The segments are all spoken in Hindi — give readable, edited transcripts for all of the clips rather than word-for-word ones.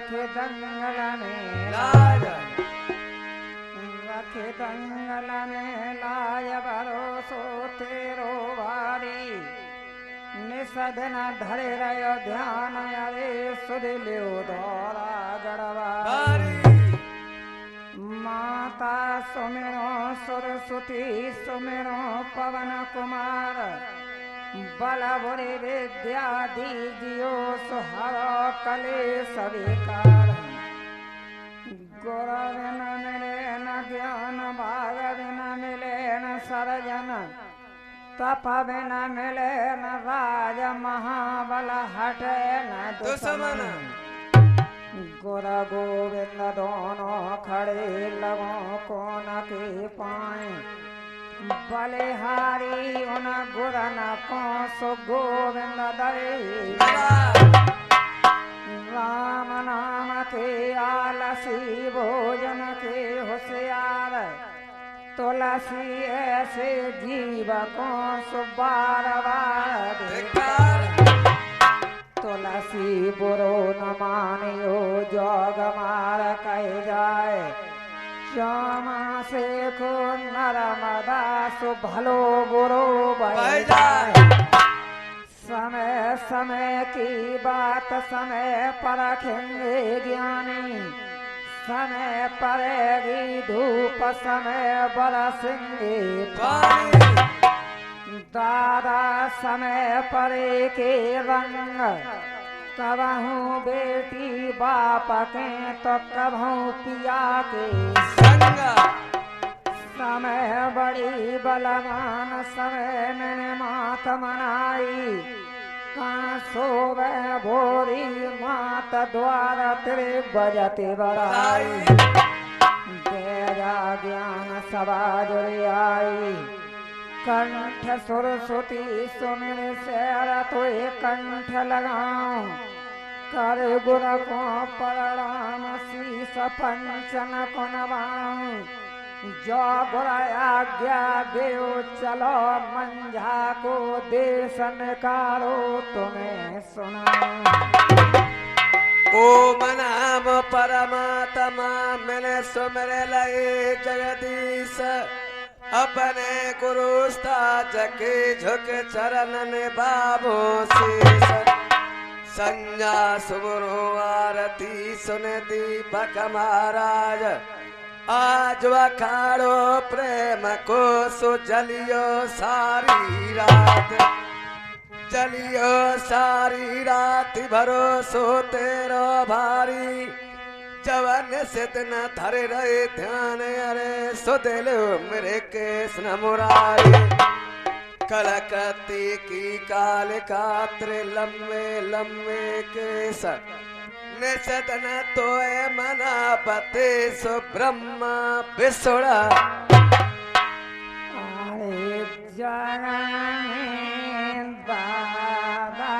रखे दंगल में रखे दंगल में लाय भरोसो तेरो भारी निषद न धरे रहो ध्यान अरे सुध लियो दौरा गढ़वा माता सुमिरो सरस्वती सुमिरो पवन कुमार बल बुरे विद्या दीजियो सुहर कलेश विकार गुर बिन मिले न ज्ञान भाग बिन मिले न सरजन तप बिन मिले न राज महाबल हटे न दुश्मन गुर गोविंद दोनों खड़े लगों को न के पाए बलिहारी उन गुर न को सो गोविंद दरे राम नाम के आलसी भोजन के होशियार तुलसी ऐसे जीव को सो बार बार तुलसी बुरो न मानियो जोग मार कह जाए श्यामा से को नरमदा सो भलो बुरो बह जाए समय समय की बात समय परखेंगे ज्ञानी समय पड़ेगी धूप समय बरसेंगे पानी दादा समय परे के रंग कबहू बेटी बाप के तो कबहू पिया के संग समय बड़ी बलवान समय मैंने मात मनाई कहाँ सोवे भोरी मात द्वार तेरे बजते बड़ाई तेरा ज्ञान सभा जुड़ी आई कंठ सरस्वती सुमिर शैर तो कंठ लगाऊं कर गुर को प्रणाम शीस पंचन को नवाऊं जो गुर आज्ञा देव चलो मंझा को देश निकालो तुम्हें सुनाऊं ओम नाम परमात्मा मैंने सुमिर लय जगदीश अपने गुरु के झुक चरण बाबो शीश संज्ञा सुबरो आरती सुन दीपक महाराज आज वखाड़ो प्रेम को सो जलियो सारी रात जलियो सारी रात भरोसो तेरो भारी जवन सिद्ध न धरे रहे ध्यान अरे सुदिल मेरे कृष्ण मुरारी कलकत्ती की काल कात्र लम्बे लम्बे केस निषद न तोए मना पते सो ब्रह्मा विसुड़ा आए जगने दादा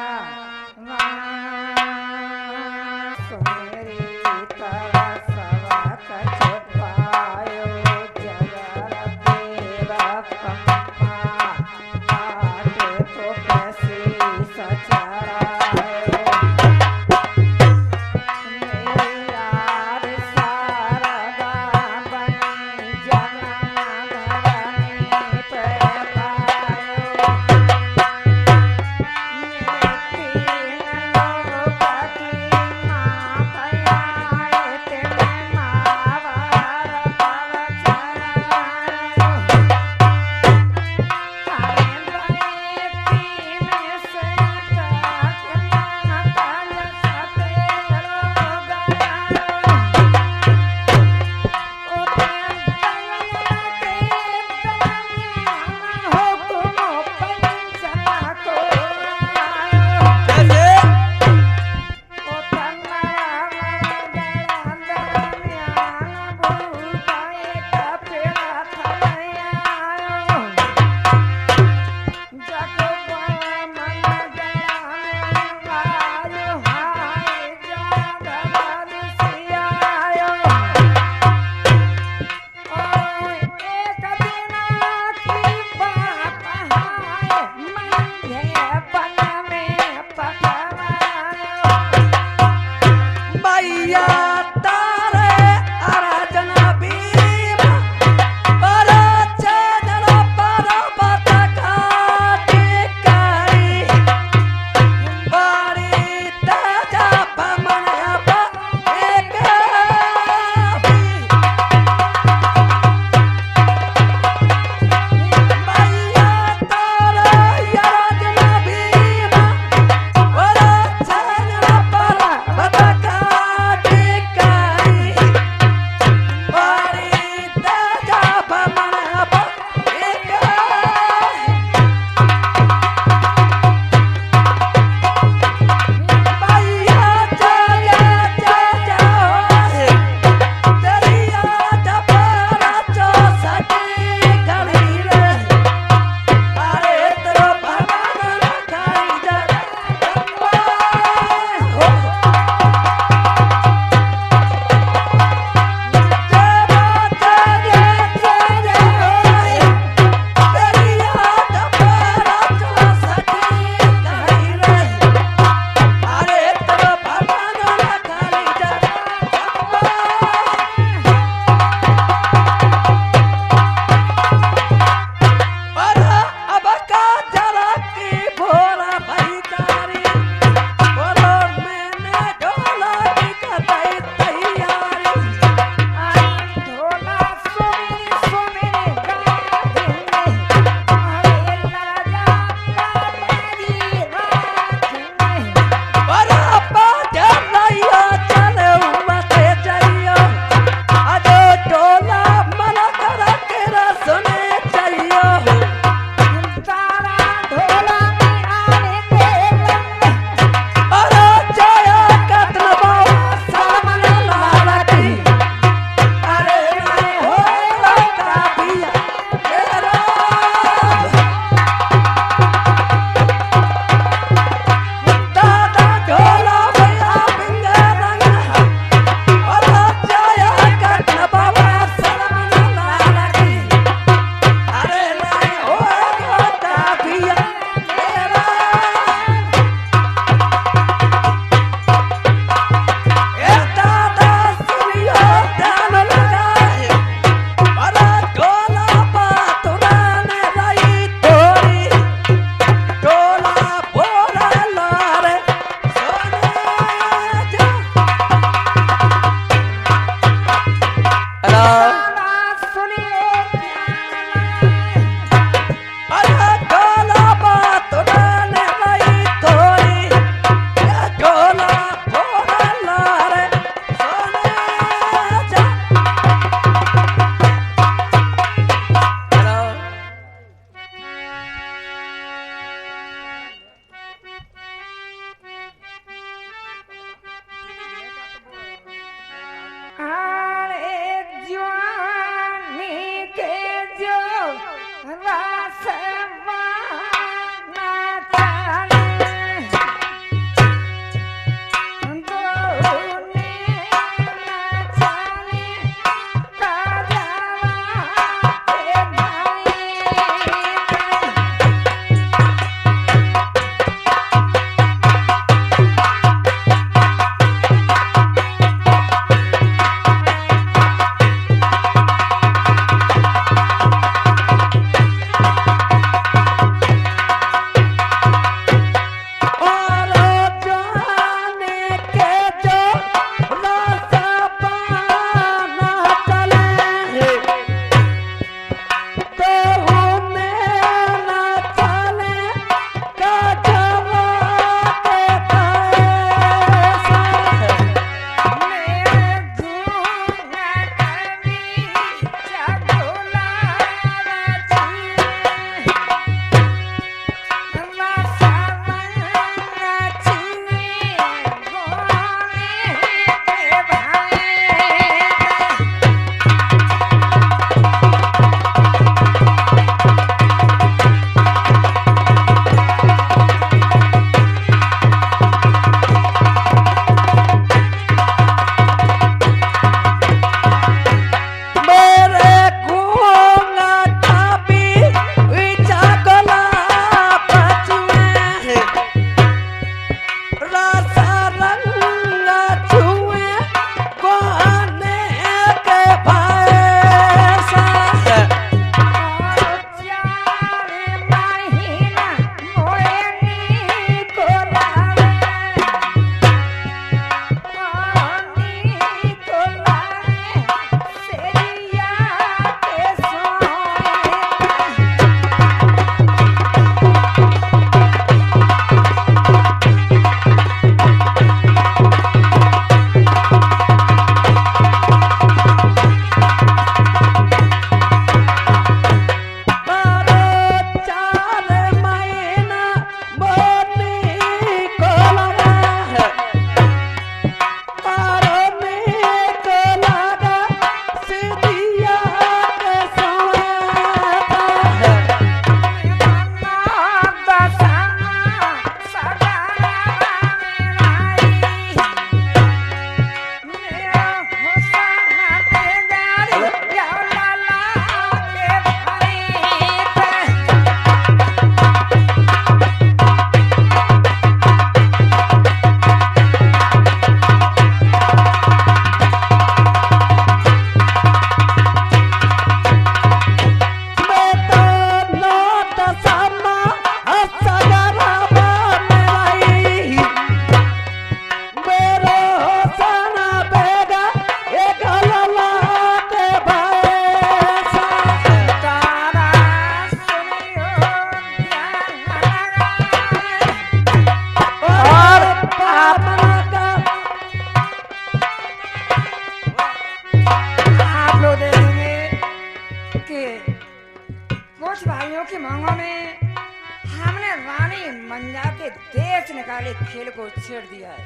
निकाले खेल को छेड़ दिया है।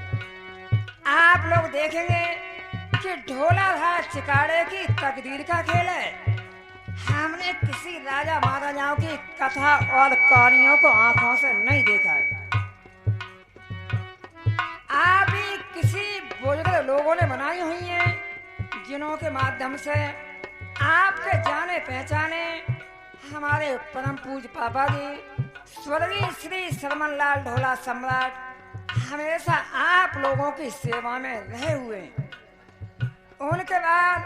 आप लोग देखेंगे कि ढोला था चिकाड़े की तकदीर का खेल है। हमने किसी राजा महाराजाओं की कथा और कहानियों को आंखों से नहीं देखा है। आप ही किसी बुजुर्ग लोगों ने बनाई हुई हैं, जिनों के माध्यम से आपके जाने पहचाने हमारे परम पूज्य पापा जी स्वर्गीय श्री सरमन लाल ढोला सम्राट हमेशा आप लोगों की सेवा में रहे हुए हैं। उनके बाद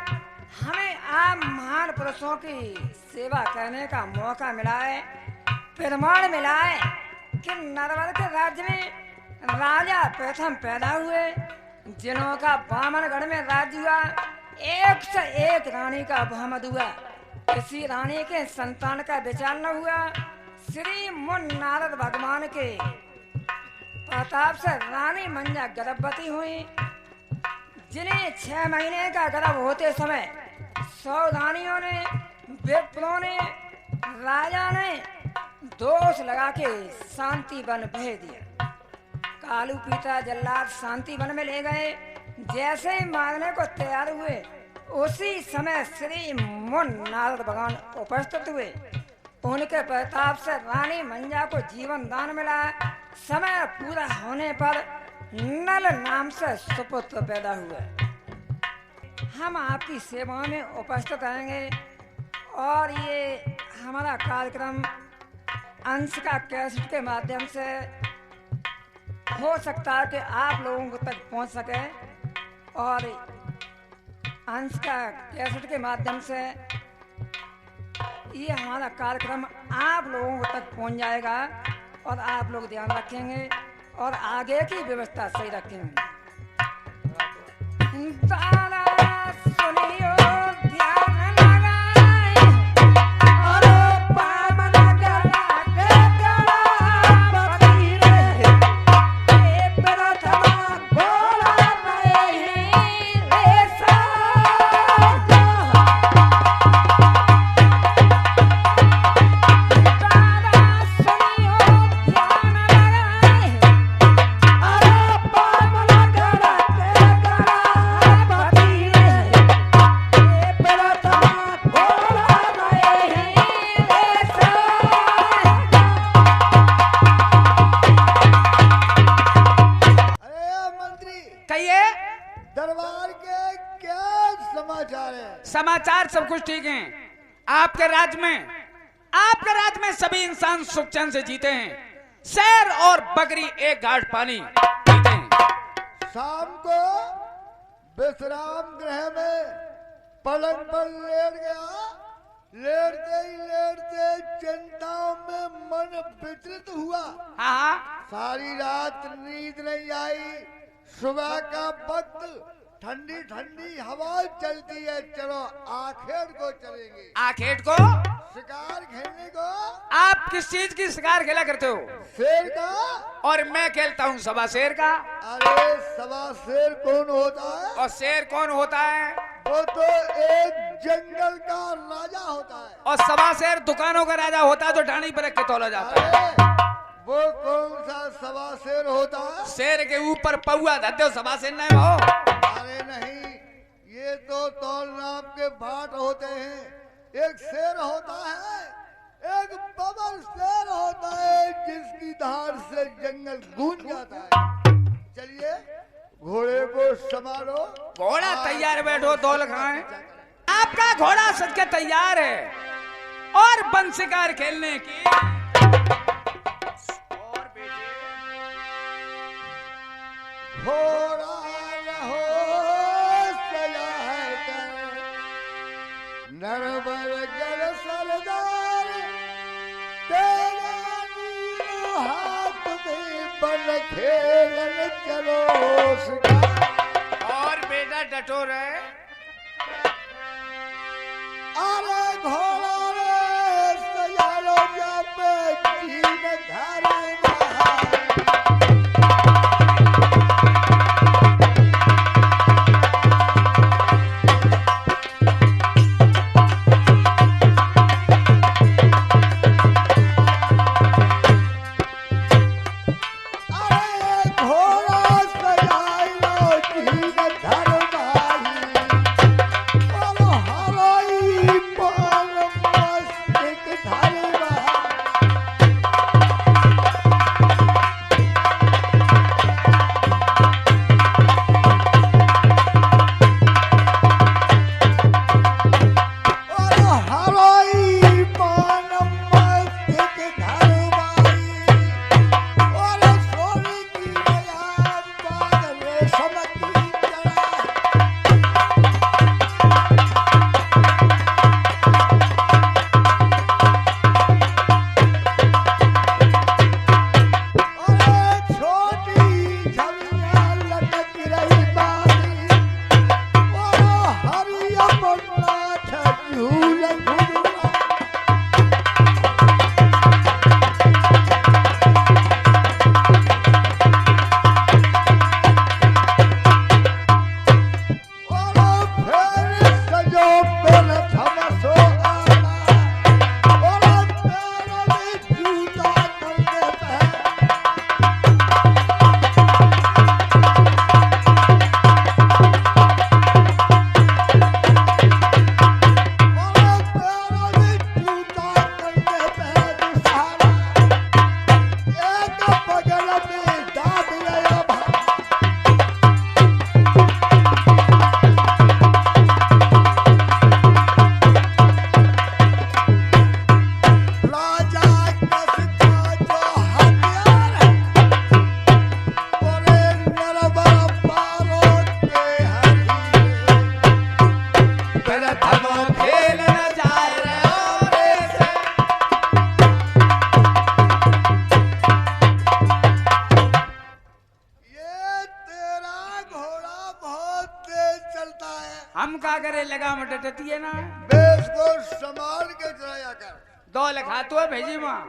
हमें आप महान पुरुषों की सेवा करने का मौका मिला है। प्रमाण मिला है कि नरवर के राज्य में राजा प्रथम पैदा हुए, जिन्हों का बामनगढ़ में राज्य हुआ। एक से एक रानी का बहुमत हुआ, किसी रानी के संतान का विचार न हुआ। श्री मुन नारद भगवान के प्रताप से रानी मंजा गर्भवती हुई, जिन्हें 6 महीने का गर्भ होते समय सावधानियों ने, विप्रों ने, राजा ने दोष लगा के शांति वन भेज दिया। कालू पीता जल्लाद शांति वन में ले गए। जैसे ही मारने को तैयार हुए, उसी समय श्री मुन नारद भगवान उपस्थित हुए। उनके प्रताप से रानी मंजा को जीवन दान मिला। समय पूरा होने पर नल नाम से सुपुत्र पैदा हुए। हम आपकी सेवा में उपस्थित रहेंगे और ये हमारा कार्यक्रम अंश का कैसेट के माध्यम से हो सकता है कि आप लोगों तक पहुंच सके और अंश का कैसेट के माध्यम से ये हमारा कार्यक्रम आप लोगों तक पहुंच जाएगा और आप लोग ध्यान रखेंगे और आगे की व्यवस्था सही रखेंगे। तारा सुनियो ध्यान लगाए और पावन करा के गणपति रे ये प्रथमा भोला नहीं रे साजा। तारा सुनियो ध्यान लगाए और पावन करा के गणपति रे ये प्रथमा भोला नहीं रे साजा। अरे मंत्री, कहिए। दरबार के क्या समाचार है? समाचार सब कुछ ठीक हैं। आपके राज्य में सभी इंसान सुख चैन से जीते हैं। शेर और बकरी एक घाट पानी पीते हैं। शाम को विश्राम गृह में पलंग पर लेट गया। लेटते ही लेटते चिंताओं में मन विचलित हुआ। हाँ हाँ, सारी रात नींद नहीं आई। सुबह का वक्त ठंडी ठंडी हवा चलती है। चलो आखेट को चलेंगे, आखेट को। शिकार खेलने को। आप किस चीज की शिकार खेला करते हो? शेर का। और मैं खेलता हूँ सवा शेर का। अरे सवा शेर कौन होता है? और शेर कौन होता है? वो तो एक जंगल का राजा होता है। और सवा शेर दुकानों का राजा होता है जो डाणी पर रख के तोला जाता है। अरे वो कौन सा सवा शेर होता है? शेर के ऊपर पौआ धरते हो, सवा शेर नहीं हो। अरे नहीं, ये तो तौल नाप के भाट होते हैं। एक शेर होता है, एक बबर शेर होता है जिसकी धार से जंगल गूंज जाता है। चलिए घोड़े को संभालो। घोड़ा तैयार बैठो, दौल खाएं। आपका घोड़ा सज के तैयार है और वन शिकार खेलने की। और बेटे घोड़ा रहो सजा कर, नरवर गढ़ सरदार, तेरा नीलो हाथ में बन खेलन चलो शिकार। और बेटा डटोर है। अरे घोड़ा रे सजालो जब जीन घर बहार। डटती है ना। बेस को संभाल के चलाया कर। दो लिखा तो है भेजी माँ।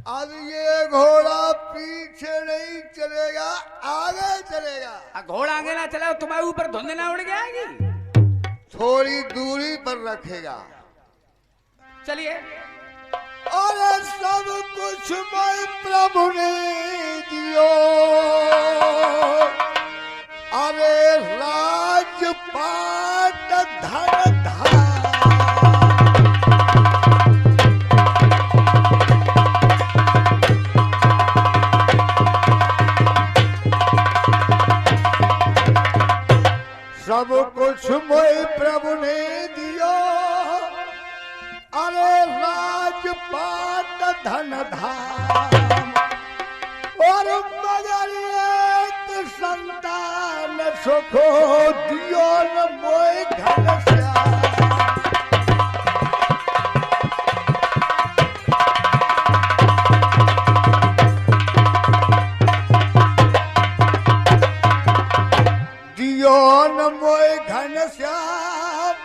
अब ये घोड़ा पीछे नहीं चलेगा, आगे चलेगा। घोड़ा आगे ना चला तुम्हारे ऊपर धुंध ना उड़ जाएगी। थोड़ी दूरी पर रखेगा। चलिए। और सब कुछ मैं प्रभु ने दियो, अरे राजपाट धन धाम। सब कुछ मैं प्रभु ने दियो, अरे राजपाट धन धाम। और मगर एक संतान सुखो दियो न मोय घनश्याम। दियो न मोय घनश्याम,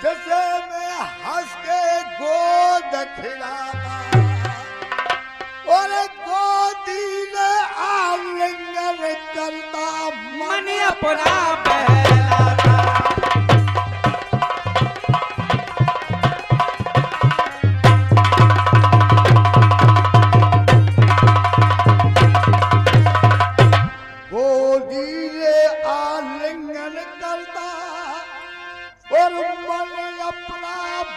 जैसे मैं हंस के गोद खिलाता, और गोदी में आलिंगन करता, मन अपना बहलाता। गोदी में आलिंगन करता, और मन अपना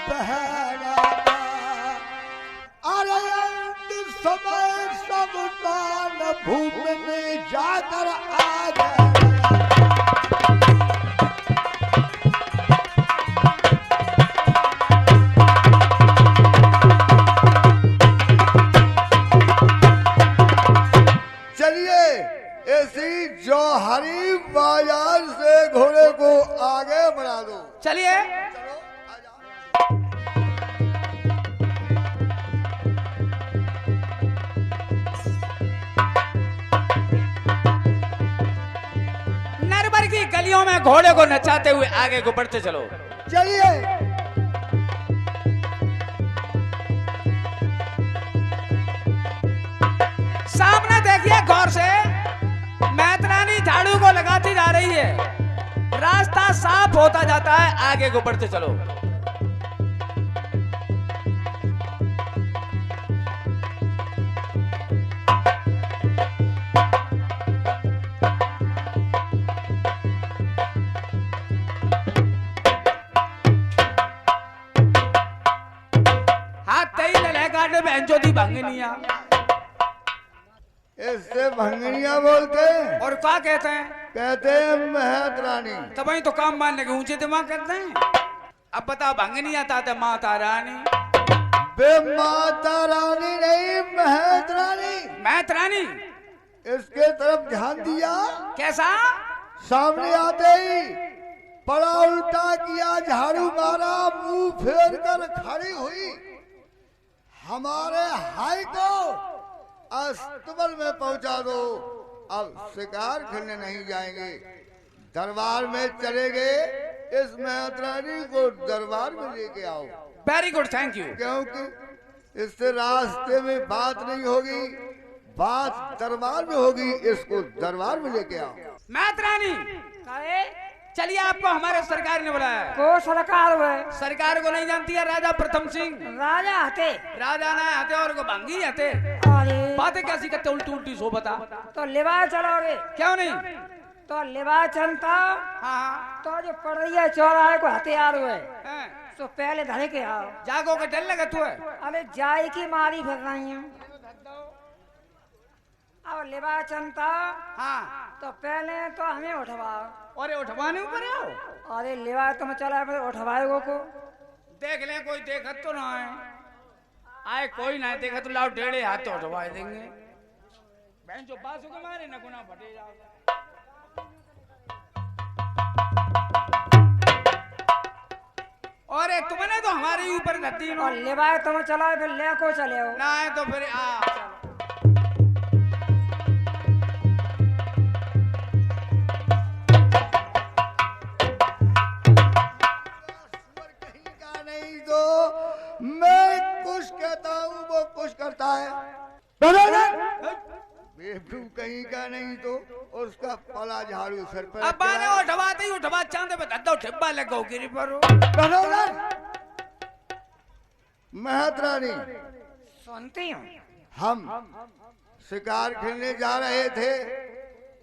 बहलाता। अरे अंत समय सब दान भूमि में जाकर आ गया। चलिए ऐसी जौहरी बाजार से घोड़े को आगे बढ़ा दो। चलिए। चलो आ जाओ। नरबर की गलियों में घोड़े को नचाते हुए आगे को बढ़ते चलो। चलिए। सामने देखिए गौर से, मैतरानी झाड़ू को लगाती जा रही है। रास्ता साफ होता जाता है, आगे को बढ़ते चलो। हाथ तई ले काटे बहन ज्योति भंगनिया। इससे भंगनिया बोलते हैं। और क्या कहते हैं? कहते हैं महत रानी। तब ही तो काम मानने के ऊंचे दिमाग करते हैं। अब बताओ भंगनी आता था माता रानी। बे माता रानी नहीं, महत रानी। महत रानी। इसके तरफ ध्यान दिया। कैसा? सामने आते ही पड़ा उल्टा किया, झाड़ू मारा, मुंह फेर कर खड़ी हुई। हमारे हाई को अस्तबल में पहुंचा दो। अब शिकार खेलने नहीं जाएंगे, दरबार में चले गए। इस महतरानी को दरबार में लेके आओ। Very good, thank you. क्योंकि इससे रास्ते में बात नहीं होगी, बात दरबार में होगी। इसको दरबार में लेके आओ। महतरानी चलिए, आपको हमारे सरकार ने बुलाया है। को सरकार हुए? सरकार को नहीं जानती है? राजा प्रथम सिंह। राजा हते? राजा ना हते और को भंगी हते। अरे बातें कैसी करते उल्टी उल्टी सो बता। तो लेवा चलोगे? क्यों नहीं? तो लेवा चलता हाँ तो जो पड़ रही है चौराहे को हथियार हुए हाँ। तो पहले धरे के आओ। जागो के डर लगा तू है। अरे जाई की मारी फिर रही हूँ। अब लेवा चलता हाँ। तो पहले तो हमें उठवाओ। अरे उठवाने ऊपर आओ। अरे लेवा तुम चला फिर उठवाएगो को। देख ले, कोई देखत तो ना है। आए कोई ना देखा तो लाओ, डेढ़े हाथ तो उठवा देंगे। बहन जो बासु के मारे न गुना फटे जाओ। और तुमने तो हमारे ऊपर नदी और लेवा तुम चला फिर ले को चले हो। ना है तो फिर आ बिट्ठू कहीं का नहीं तो उसका पला झाड़ू सर पर अब बाने उठवाते ही उठवा चांदे पे धद्दो ठिब्बा लगो गिरी पर महत रानी, सुनती हूँ। हम शिकार खेलने जा रहे थे,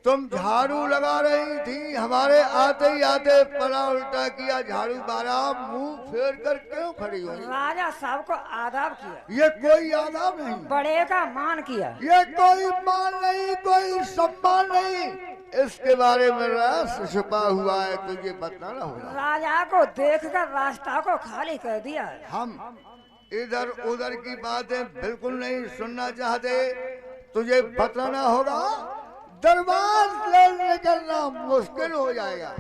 तुम झाड़ू लगा रही थी, हमारे आते ही आते पला उल्टा किया, झाड़ू मारा, मुंह फेर कर क्यों खड़ी हो? राजा साहब को आदाब किया। ये कोई आदाब नहीं, बड़े का मान किया। ये कोई मान नहीं, कोई सम्मान नहीं, इसके बारे में रहस्य छुपा हुआ है, तुझे बताना होगा। राजा को देखकर रास्ता को खाली कर दिया। हम इधर उधर की बातें बिल्कुल नहीं सुनना चाहते, तुझे बताना होगा, दरबार से निकलना मुश्किल हो जाएगा।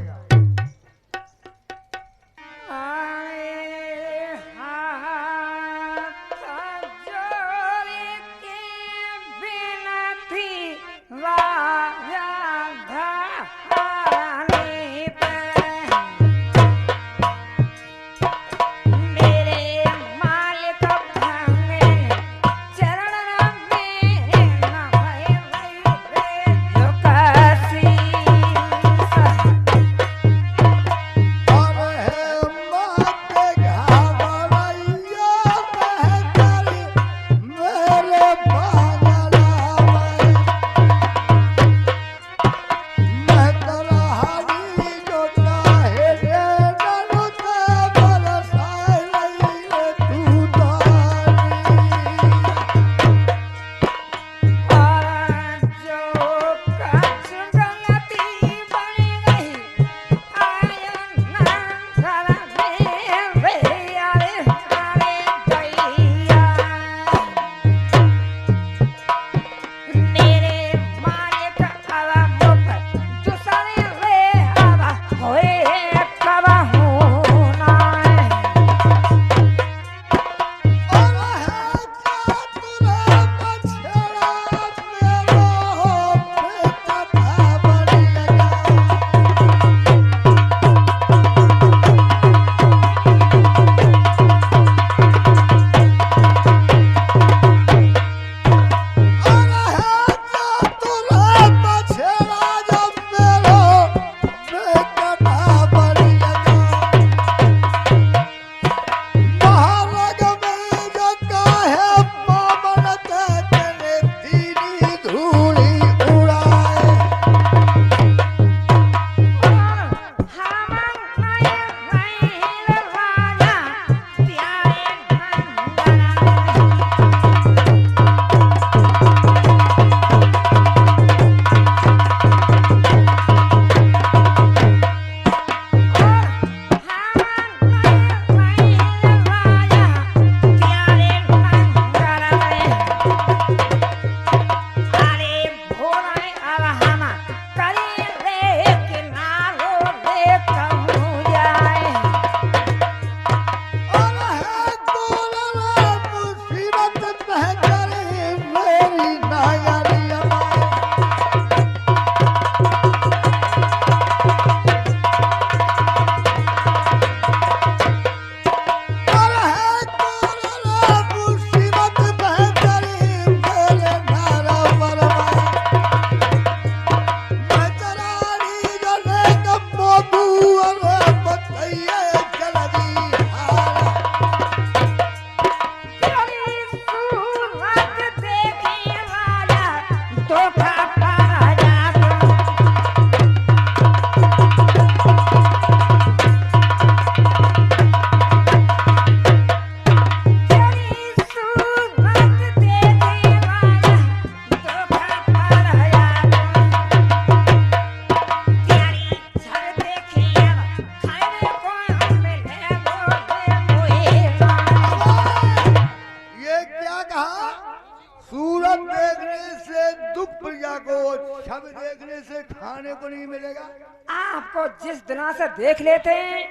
से देख लेते हैं,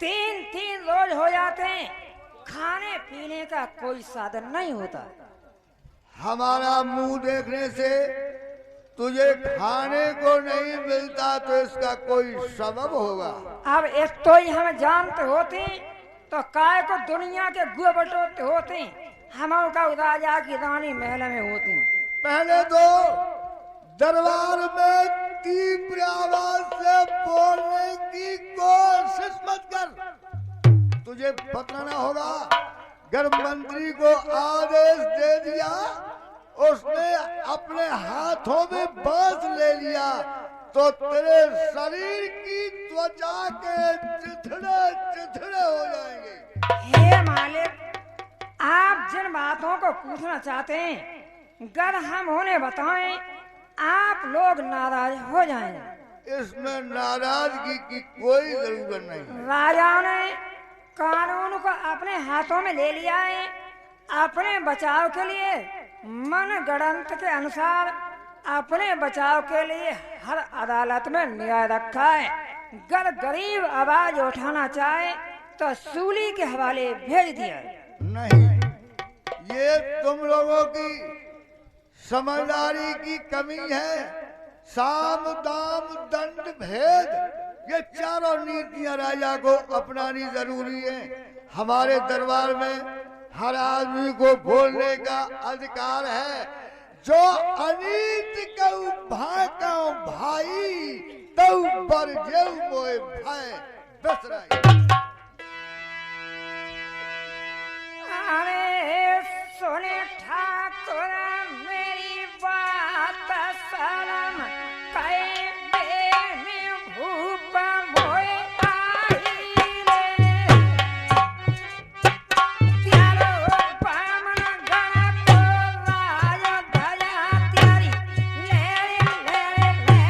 3-3 रोज हो जाते हैं, खाने पीने का कोई साधन नहीं होता। हमारा मुंह देखने से तुझे खाने को नहीं मिलता तो इसका कोई सबब होगा। अब एक तो ही हम जानते होते तो काय को दुनिया के गुए बटोरते होते, हम का राजा की रानी महल में होती। पहले तो दरबार में तीव्र आवाज से बोलने की कोशिश मत कर। तुझे बताना होगा, अगर मंत्री को आदेश दे दिया, उसने अपने हाथों में बांस ले लिया, तो तेरे शरीर की त्वचा के चिथड़े चिथड़े हो जाएंगे। हे मालिक, आप जिन बातों को पूछना चाहते हैं, अगर हम उन्हें बताएं, आप लोग नाराज हो जाएंगे। इसमें नाराजगी की कोई जरूरत नहीं। राजा ने कानून को अपने हाथों में ले लिया है। अपने बचाव के लिए मन गणंत के अनुसार अपने बचाव के लिए हर अदालत में न्याय रखा है। अगर गरीब आवाज उठाना चाहे तो सूली के हवाले भेज दिया। नहीं, ये तुम लोगों की समझदारी की कमी है। साम दाम दंड भेद, ये चारों नीतियां राजा को अपनानी जरूरी है। हमारे दरबार में हर आदमी को बोलने का अधिकार है। जो अनीत कहू भाई तऊ पर जेऊ मोए भाई बसराई। अरे सुने ठाकुर मेरी बात शरम कई बेनी भूप मोए आई रे। त्यारो बामन गण को राज धजा त्यारी ले आई रे।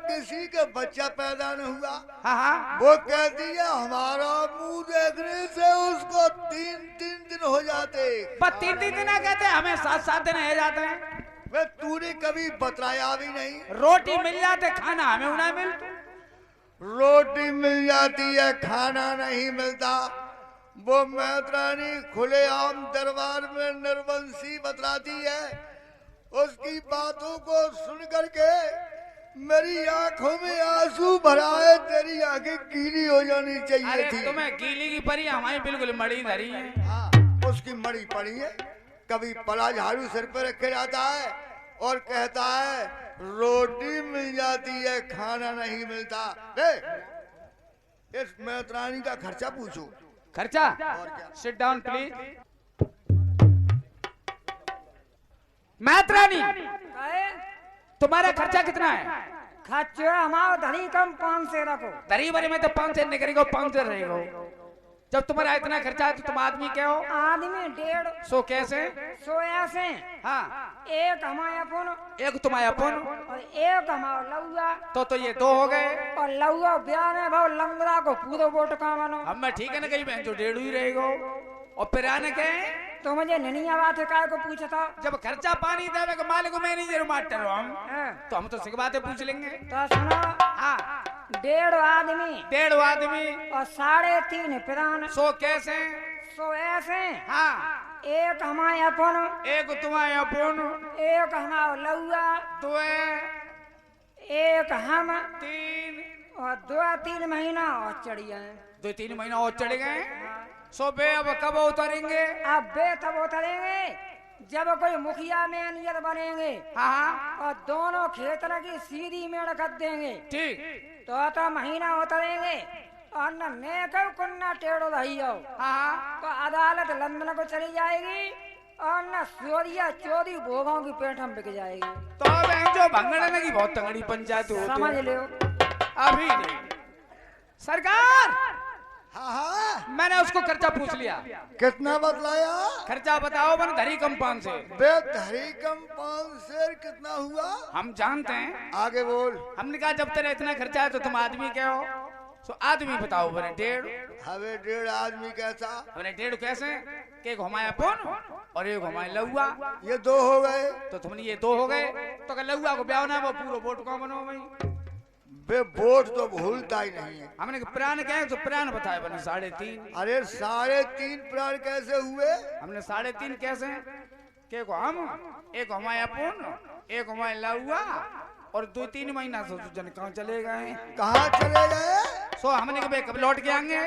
किसी के बच्चा पैदा न हुआ, हाँ हाँ, वो कहती है हमारा मुंह देखने से उसको 3-3 दिन हो जाते। पर 3-3 दिन कहते हैं, हमें 7-7 दिन रह जाते हैं। वे तूने कभी बतलाया भी नहीं। रोटी मिल जाते, खाना हमें उन्हें मिल। रोटी मिल जाती है, खाना नहीं मिलता। वो मैत्रानी खुलेआम दरबार में निर्वंशी बतलाती है। उसकी बातों को सुन करके मेरी आंखों में आंसू भराए, तेरी आंखें गीली हो जानी चाहिए अरे थी। तुम्हें गीली की परी, हमारी बिल्कुल मड़ी धरी है। हाँ, उसकी मड़ी पड़ी है। कभी पला झाड़ू सिर पर रखे जाता है और कहता है रोटी मिल जाती है, खाना नहीं मिलता। इस मैत्रानी का खर्चा पूछो। खर्चा? और क्या? Sit down please. मैत्रानी, कहे तुम्हारा खर्चा कितना है? खर्चा हमारा धनी कम 5 से रखो। दरी भरी में तो 5 से निकलेगा, 5 से रहेगा। जब तुम्हारा इतना खर्चा है तो तुम आदमी क्या हो? आदमी 1.5 सो कैसे? सो ऐसे। हाँ, एक हमारे अपन एक तुम्हारा अपन और एक हमारा लौआ। तो ये 2 हो गए। और लौआ ब्याह में भाव लंगड़ा को पूरा वोट का मानो। अब मैं ठीक है ना, कहीं बहन जो 1.5 ही रहेगा। और फिर आने के तो मुझे ननिया बात है काय को पूछा था। जब खर्चा पानी देवे के मालिक मैनेजर मास्टर हो हम, हाँ, तो हम तो सिख बातें पूछ लेंगे। तो सुनो, हाँ, 1.5 आदमी 1.5 आदमी और 3.5 प्राण। सो कैसे? सो ऐसे। हाँ, एक हमारे अपन, एक तुम्हारे अपन, एक हमारा लौआ, 2 एक हम 3 और 2-3 महीना और चढ़िया। 2-3 महीना और चढ़ गए। सो बे अब कब उतरेंगे? अब बे तब उतरेंगे जब कोई मुखिया मैनेजर बनेंगे। हाँ, और दोनों खेतर की सीधी मेड़ कर देंगे ठीक। तो महीना उतरेंगे। और न नेको कुन्ना टेढ़ो रही हो हाँ, तो अदालत लंदन को चली जाएगी। और न चोरिया चोरी भोगों की पेट हम बिक जाएगी। तो बहन जो भंगड़ने की बहुत तगड़ी पंचायत होती है। समझ लो। अभी नहीं सरकार, हाँ हाँ, मैंने उसको खर्चा पूछ लिया। कितना बतलाया? खर्चा बताओ बन धरी कंपाउंड से। बेधरी कम 5 शेर कितना हुआ? हम जानते हैं। आगे बोल। हमने कहा जब तेरा इतना खर्चा है तो तुम आदमी क्या हो? सो आदमी बताओ बने 1.5। हमें 1.5 आदमी कैसा? हमने 1.5 कैसे? कि एक हमारे अपन और एक हमारे लौआ। ये 2 हो गए। तो तुमने ये 2 हो गए। तो लौआ को ब्याह ना वो पूरा वोट कौन बनो भाई? बे वोट तो भूलता ही नहीं है। हमने प्राण कहे तो प्राण बताए बने 3.5। अरे 3.5 प्राण कैसे हुए? हमने 3.5 कैसे? के को हम, एक हमारे अपन, एक हमारे लौआ और 2-3 महीना से जन कहाँ चले गए? कहाँ चले गए? सो हमने कहा कब लौट के आएंगे?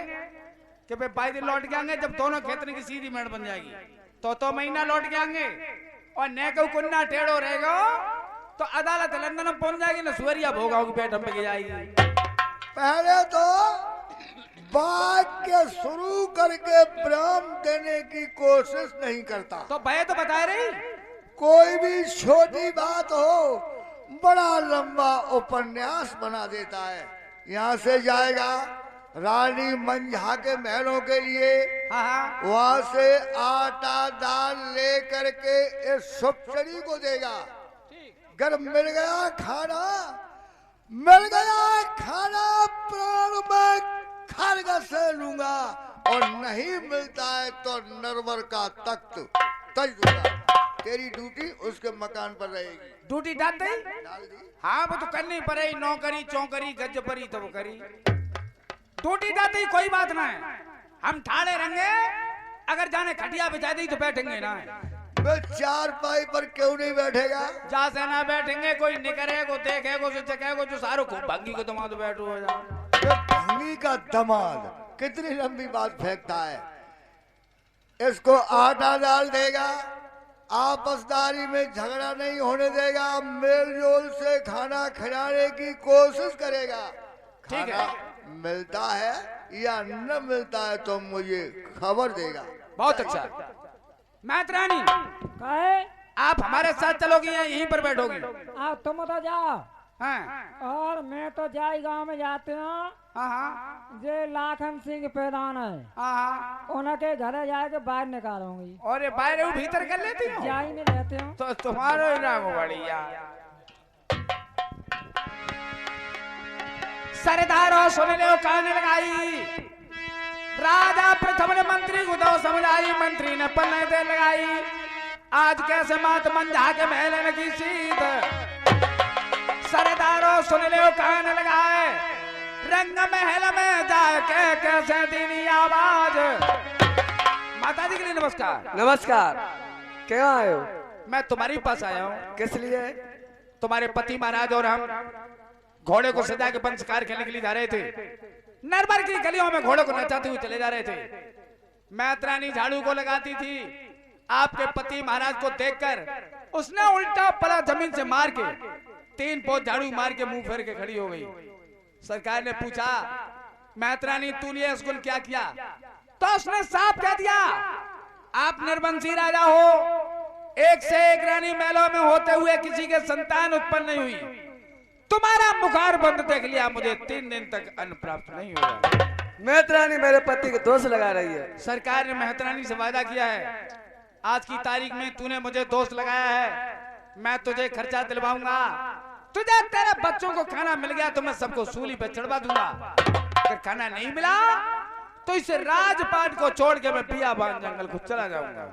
कि भाई 22 दिन लौट के आएंगे जब दोनों खेतने की सीधी मेड़ बन जाएगी। तो महीना लौट के आएंगे। और न को कुन्ना टेढ़ो रहेगा तो अदालत लंदन में पहुंच जाएगी ना, सुअरिया भोगाओं की पेट हम पे जाएगी। पहले तो वाक्य शुरू करके विराम देने की कोशिश नहीं करता। तो भय तो बता रही। कोई भी छोटी बात हो बड़ा लंबा उपन्यास बना देता है। यहाँ से जाएगा रानी मंझा के महलों के लिए, हाँ हाँ, वहां से आटा दाल ले करके इस सुपचड़ी को देगा। अगर मिल गया खाना, मिल गया खाना, प्राण में खर्ग से लूंगा। और नहीं मिलता है तो नरवर का तख्त तज दूंगा। तेरी ड्यूटी उसके मकान पर रहेगी। ड्यूटी डाल दी। डाल दी। हाँ वो तो करनी पड़ेगी, नौकरी चौकरी गज परी तो वो करी। ड्यूटी डाल दी, कोई बात ना है। हम ठाड़े रहेंगे। अगर जाने खटिया बिछा दी तो बैठेंगे ना। वे 4 पाई पर क्यों नहीं बैठेगा? जा से ना बैठेंगे, कोई निकरेगो देखेगो जो चकेगो जो सारो खूब भंगी को दमा तो बैठो हो जा। भंगी का दमाद कितनी लंबी बात फेंकता है। इसको आटा डाल देगा, आपसदारी में झगड़ा नहीं होने देगा, मेलजोल से खाना खिलाने की कोशिश करेगा। ठीक है। खाना मिलता है या न मिलता है तो मुझे खबर देगा। बहुत अच्छा। मैत्रानी, कहे आप हमारे साथ चलोगी या यहीं पर बैठोगी? आप तुम तो जाओ हाँ और मैं तो जाई गांव में जाते हूँ। हाँ हाँ जे लाखन सिंह पैदान है हाँ। उनके घर जाके बाहर निकालूंगी। और ये बाहर वो भीतर कर लेती हो? जाई में रहते हूँ। तो तुम्हारो इनाम बढ़िया। सरदारों सुन लो कान लगाई, राजा प्रथम ने मंत्री को दो समझाई, मंत्री ने पन्ने दे लगाई। आज कैसे मात मंझा के महल की सीध, सरदारों सुन लो कान लगाए, रंग महल में जाके कैसे दीनी आवाज। माता जी के लिए नमस्कार। नमस्कार। क्यों आए हो? मैं तुम्हारे पास आया हूँ। किस लिए? तुम्हारे पति महाराज और हम घोड़े को सजा के पंचकार खेलने के लिए जा रहे थे। नरबर की गलियों में घोड़े को नचाते हुए चले जा रहे थे। मैत्रानी झाड़ू को लगाती थी। आपके पति महाराज को देखकर उसने उल्टा पला जमीन से मार के 3 पोंछ झाड़ू मार के मुंह फेर के खड़ी हो गई। सरकार ने पूछा, मैत्रानी तूने इसको क्या किया? तो उसने साफ कह दिया, आप निर्वंशी राजा हो, एक से एक रानी महलों में होते हुए किसी के संतान उत्पन्न नहीं हुई। तुम्हारा मुखार बंद देख लिया, मुझे 3 दिन तक अन्न प्राप्त नहीं हुआ। मैत्रानी मेरे पति को दोष लगा रही है। सरकार ने मैत्रानी से वादा किया है, आज की तारीख में तूने मुझे दोष लगाया है, मैं तुझे खर्चा दिलवाऊंगा। तुझे तेरे बच्चों को खाना मिल गया तो मैं सबको सूली पे चढ़वा दूंगा। अगर खाना नहीं मिला तो इस राजपाट को छोड़ के मैं बियाबान जंगल को चला जाऊंगा।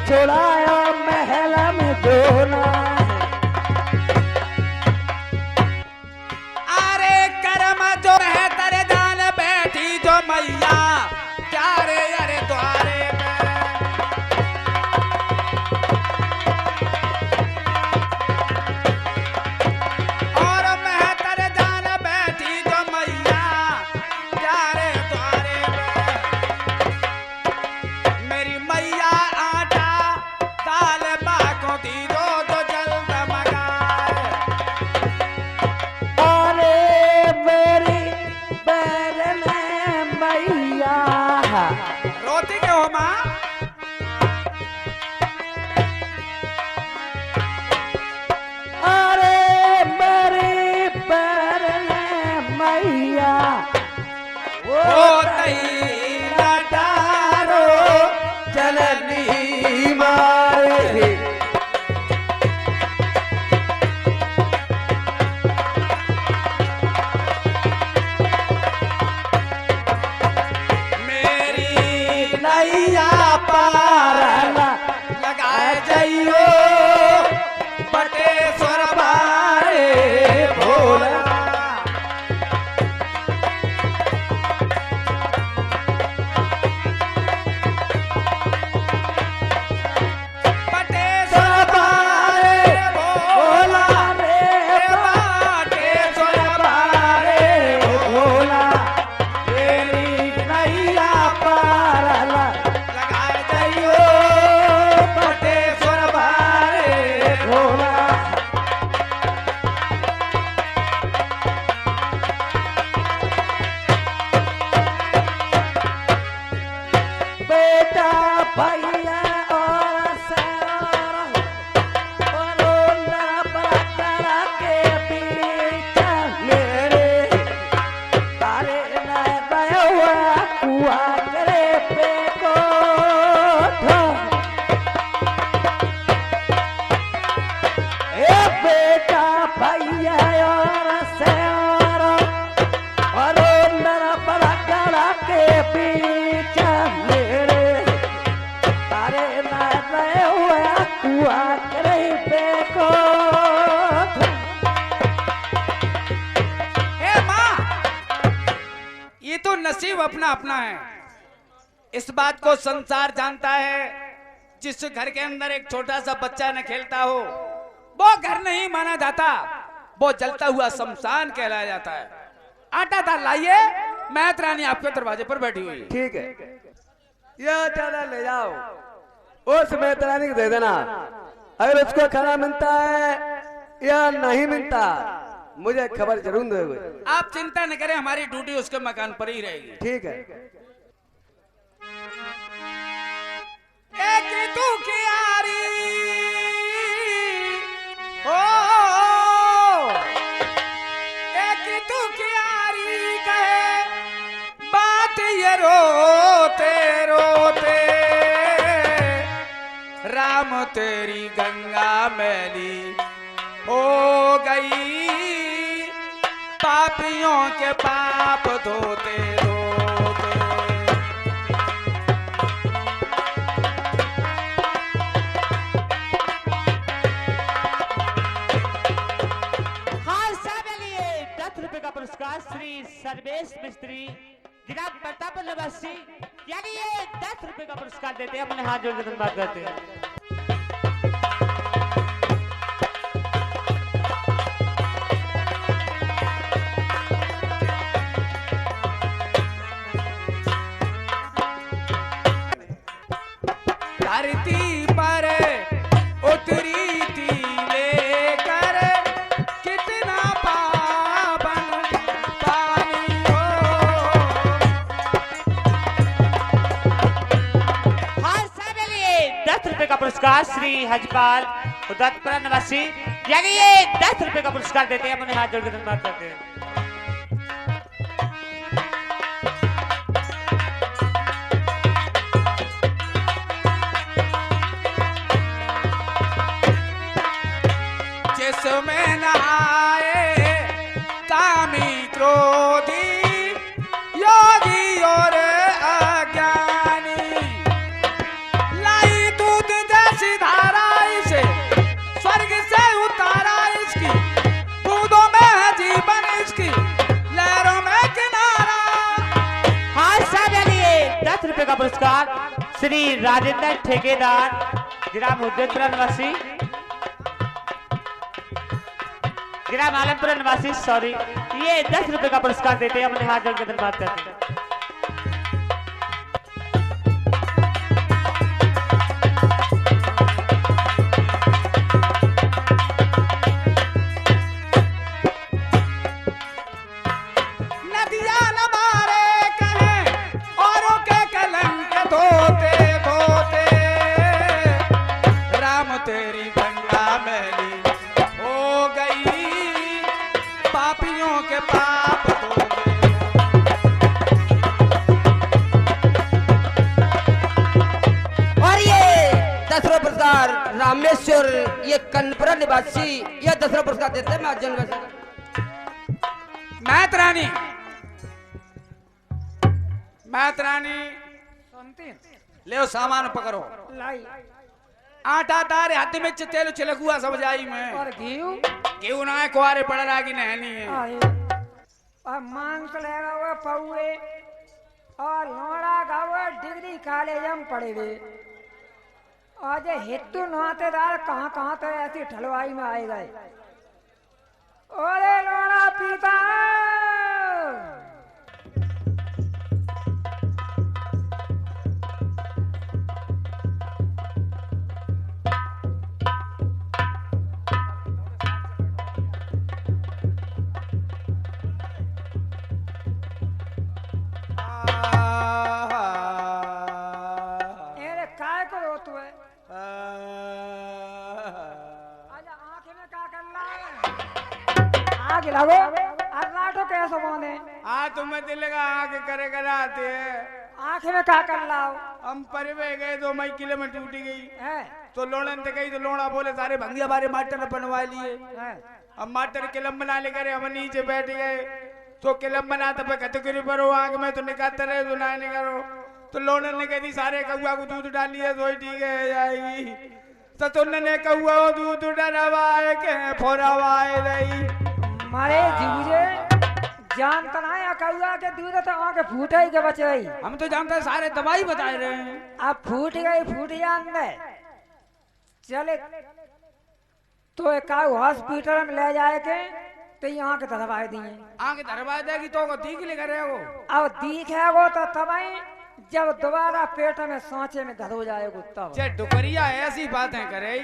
छोड़ाया महल में दोना। अरे कर्म जो है तेरे जान बैठी जो मैया, क्या रे अरे द्वारे और मैं तेरे जान बैठी जो मैया, क्या रे द्वारे मेरी मैया आटा दाल बाको दी दो तो जल अपना अपना है। इस बात को संसार जानता है। जिस घर के अंदर एक छोटा सा बच्चा न खेलता हो वो घर नहीं माना जाता, वो जलता हुआ शमशान कहलाया जाता है। आटा दाल लाइए, मैत रानी आपके दरवाजे पर बैठी हुई है। ठीक है, यह चादर ले जाओ, उस मेहतरानी को दे देना। अगर उसको खाना मिलता है या नहीं मिलता मुझे खबर जरूर दोगे। आप चिंता न करें, हमारी ड्यूटी उसके मकान पर ही रहेगी। ठीक है। एक तू कियारी हो, एक तू कियारी कहे बात ये रोते रोते, राम तेरी गंगा मैली हो गई, पापियों के पाप धोते धोते। हाँ साहब, लिए 10 रुपए का पुरस्कार श्री सर्वेश मिस्त्री जनाब प्रताप निवासी, यानी ये 10 रुपए का पुरस्कार देते हैं। अपने हाथ जोड़ के धन्यवाद करते हैं। धरती पर उतरी थी लेकर कितना पावन पानी हो। हाँ साहब, लिए 10 रुपए का पुरस्कार श्री हजपाल उदतपुरा निवासी, यानी ये 10 रुपए का पुरस्कार देते हैं। अपने हाथ जोड़ के धन्यवाद करते हैं। जिसमें नहाए कामी क्रोधी योगी और अज्ञानी, लाई दूध जैसी धारा इसे स्वर्ग से उतारा, इसकी बूंदों में है जीवन, इसकी लहरों में किनारा। हाँ साहब, लिए 10 रुपए का पुरस्कार श्री राजेंद्र ठेकेदार जिला मुद्देपुरा निवासी, जिला मालमपुरा निवासी, सॉरी, ये 10 रुपए का पुरस्कार देते हैं। अपने हाथ जोड़ के धन्यवाद करते हैं। नदियां न मारे कहें औरों के कलंक धोते धोते, राम तेरी गंगा मैली हो गई, पापियों के पाप धोते। और ये 10 रुपए पुरस्कार रामेश्वर, ये कनपुरा निवासी, ये 10 रुपए पुरस्कार देते हैं महाजन वैसे। मैत रानी, मैत रानी सुनती ले सामान पकड़ो। लाई आटा तारे हाथ में तेल छिलक हुआ सब जाई में, और घीव क्यों ना है कुआरे पड़ रहा कि नहनी है। आए और मांस लगा हुआ पौए और लोड़ा गावे डिग्री कॉलेज हम पढ़े हुए, और ये हितू नातेदार कहाँ कहाँ तो ऐसी ठलवाई में आए गए। ओरे लोड़ा पीता अरे काय को रोत है? आजा आँख में क्या कर रहा है? आग लगो और लाटो कैसे बांधे? तुम्हें दिल का आग करे कराते है। आँख में क्या कर रहा हो? हम परिवे गए 2 मई किले में टूटी गई, है तो लोड़न ते गई तो लोड़ा बोले सारे भंगिया बारे मास्टर बनवा लिए। है हम मास्टर किलम बना ले करे, हम नीचे बैठ गए तो किलम बना तो कतकरी पर हो आग में तो निकालते रहे तो ना करो, तो लोड़न ने कह दी सारे कौआ को दूध डालिए तो ठीक है जाएगी। तो तुमने कौआ दूध डरवाए के फोरवाए रही। मारे जीवजे जानता ना है कौआ के दूध तो आके फूटे ही के बचे ही। हम तो जानते हैं सारे दवाई बता रहे हैं। अब फूट गई फूट जान दे चले तो एक हॉस्पिटल में ले जाए के तो यहाँ के दवाई दिए। आगे दरवाजे देगी तो दीख ले करे वो। अब दिखे वो तो तबाई जब दोबारा पेट में सांचे में घर हो जाएगा तब। जे डुकरिया ऐसी बातें करे।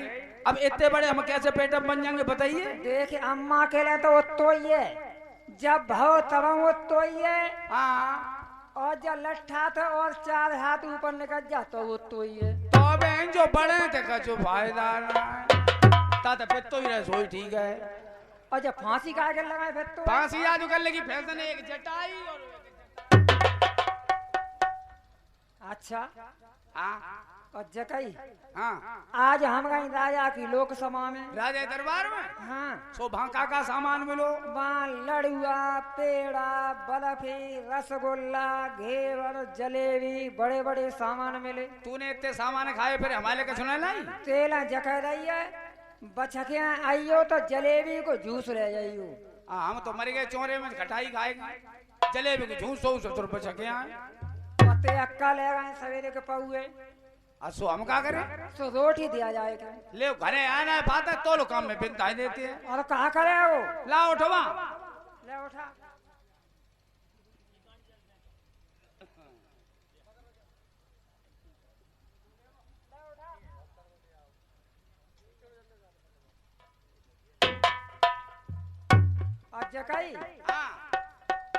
अब इतने बड़े हम कैसे पेट में बन जाएंगे बताइए। देख अम्मा के लिए तो वो तो ही है जब भाव तब वो तो ही है। हाँ और जब लट्ठा था और 4 हाथ ऊपर निकल जा तो वो तो ही है। तो अब जो बड़े थे कछु फायदा ना ताते फिर तो ही रहे सोई ठीक है। और जब फांसी का के लगाए फिर तो फांसी आज कर लेगी फैशन एक जटाई और अच्छा। हाँ और जकई हाँ आज हम गए राजा की लोकसभा में। राजा दरबार में हाँ सो भांका का सामान मिलो। वहाँ लड़ुआ पेड़ा बर्फी रसगुल्ला घेवर जलेबी बड़े बड़े सामान मिले। तूने इतने सामान खाए फिर हमारे के सुना नहीं। तेला जकह रही है बचके आइयो तो जलेबी को जूस ले जाइयो। हम तो मर गए चोरे में खटाई खाएंगे जलेबी की झूठ 100 रुपये छके आए। पते अक्का ले गए सवेरे के पौए सो हम क्या करें। सो रोटी दिया जाएगा। ले घरे आना है बात है तो लो काम में बिन दाई देते हैं। और कहा करे वो ला उठवा ले उठा। आज कही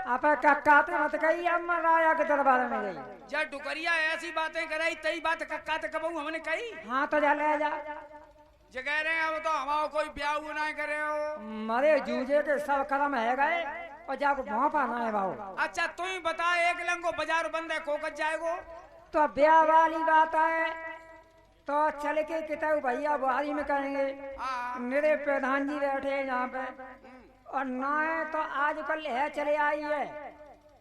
आप कक्काते मत कही अम्मा राया के दरबार में गई। जब डुकरिया ऐसी बातें कराई तई बात कक्काते कबहू हमने कही। हाँ तो जा ले जा जगह रहे हैं वो तो हमारा कोई ब्याह ना करे हो। मरे जूझे के सब कर्म है गए और जाको भापा ना है बाबू। अच्छा तू ही बता एक लंगो बाजार बंद है कोकत जाएगो तो ब्याह वाली बात है तो चले के किताब भैया बुहारी में करेंगे। मेरे प्रधान जी बैठे हैं यहाँ पे और ना तो आजकल है चले आई है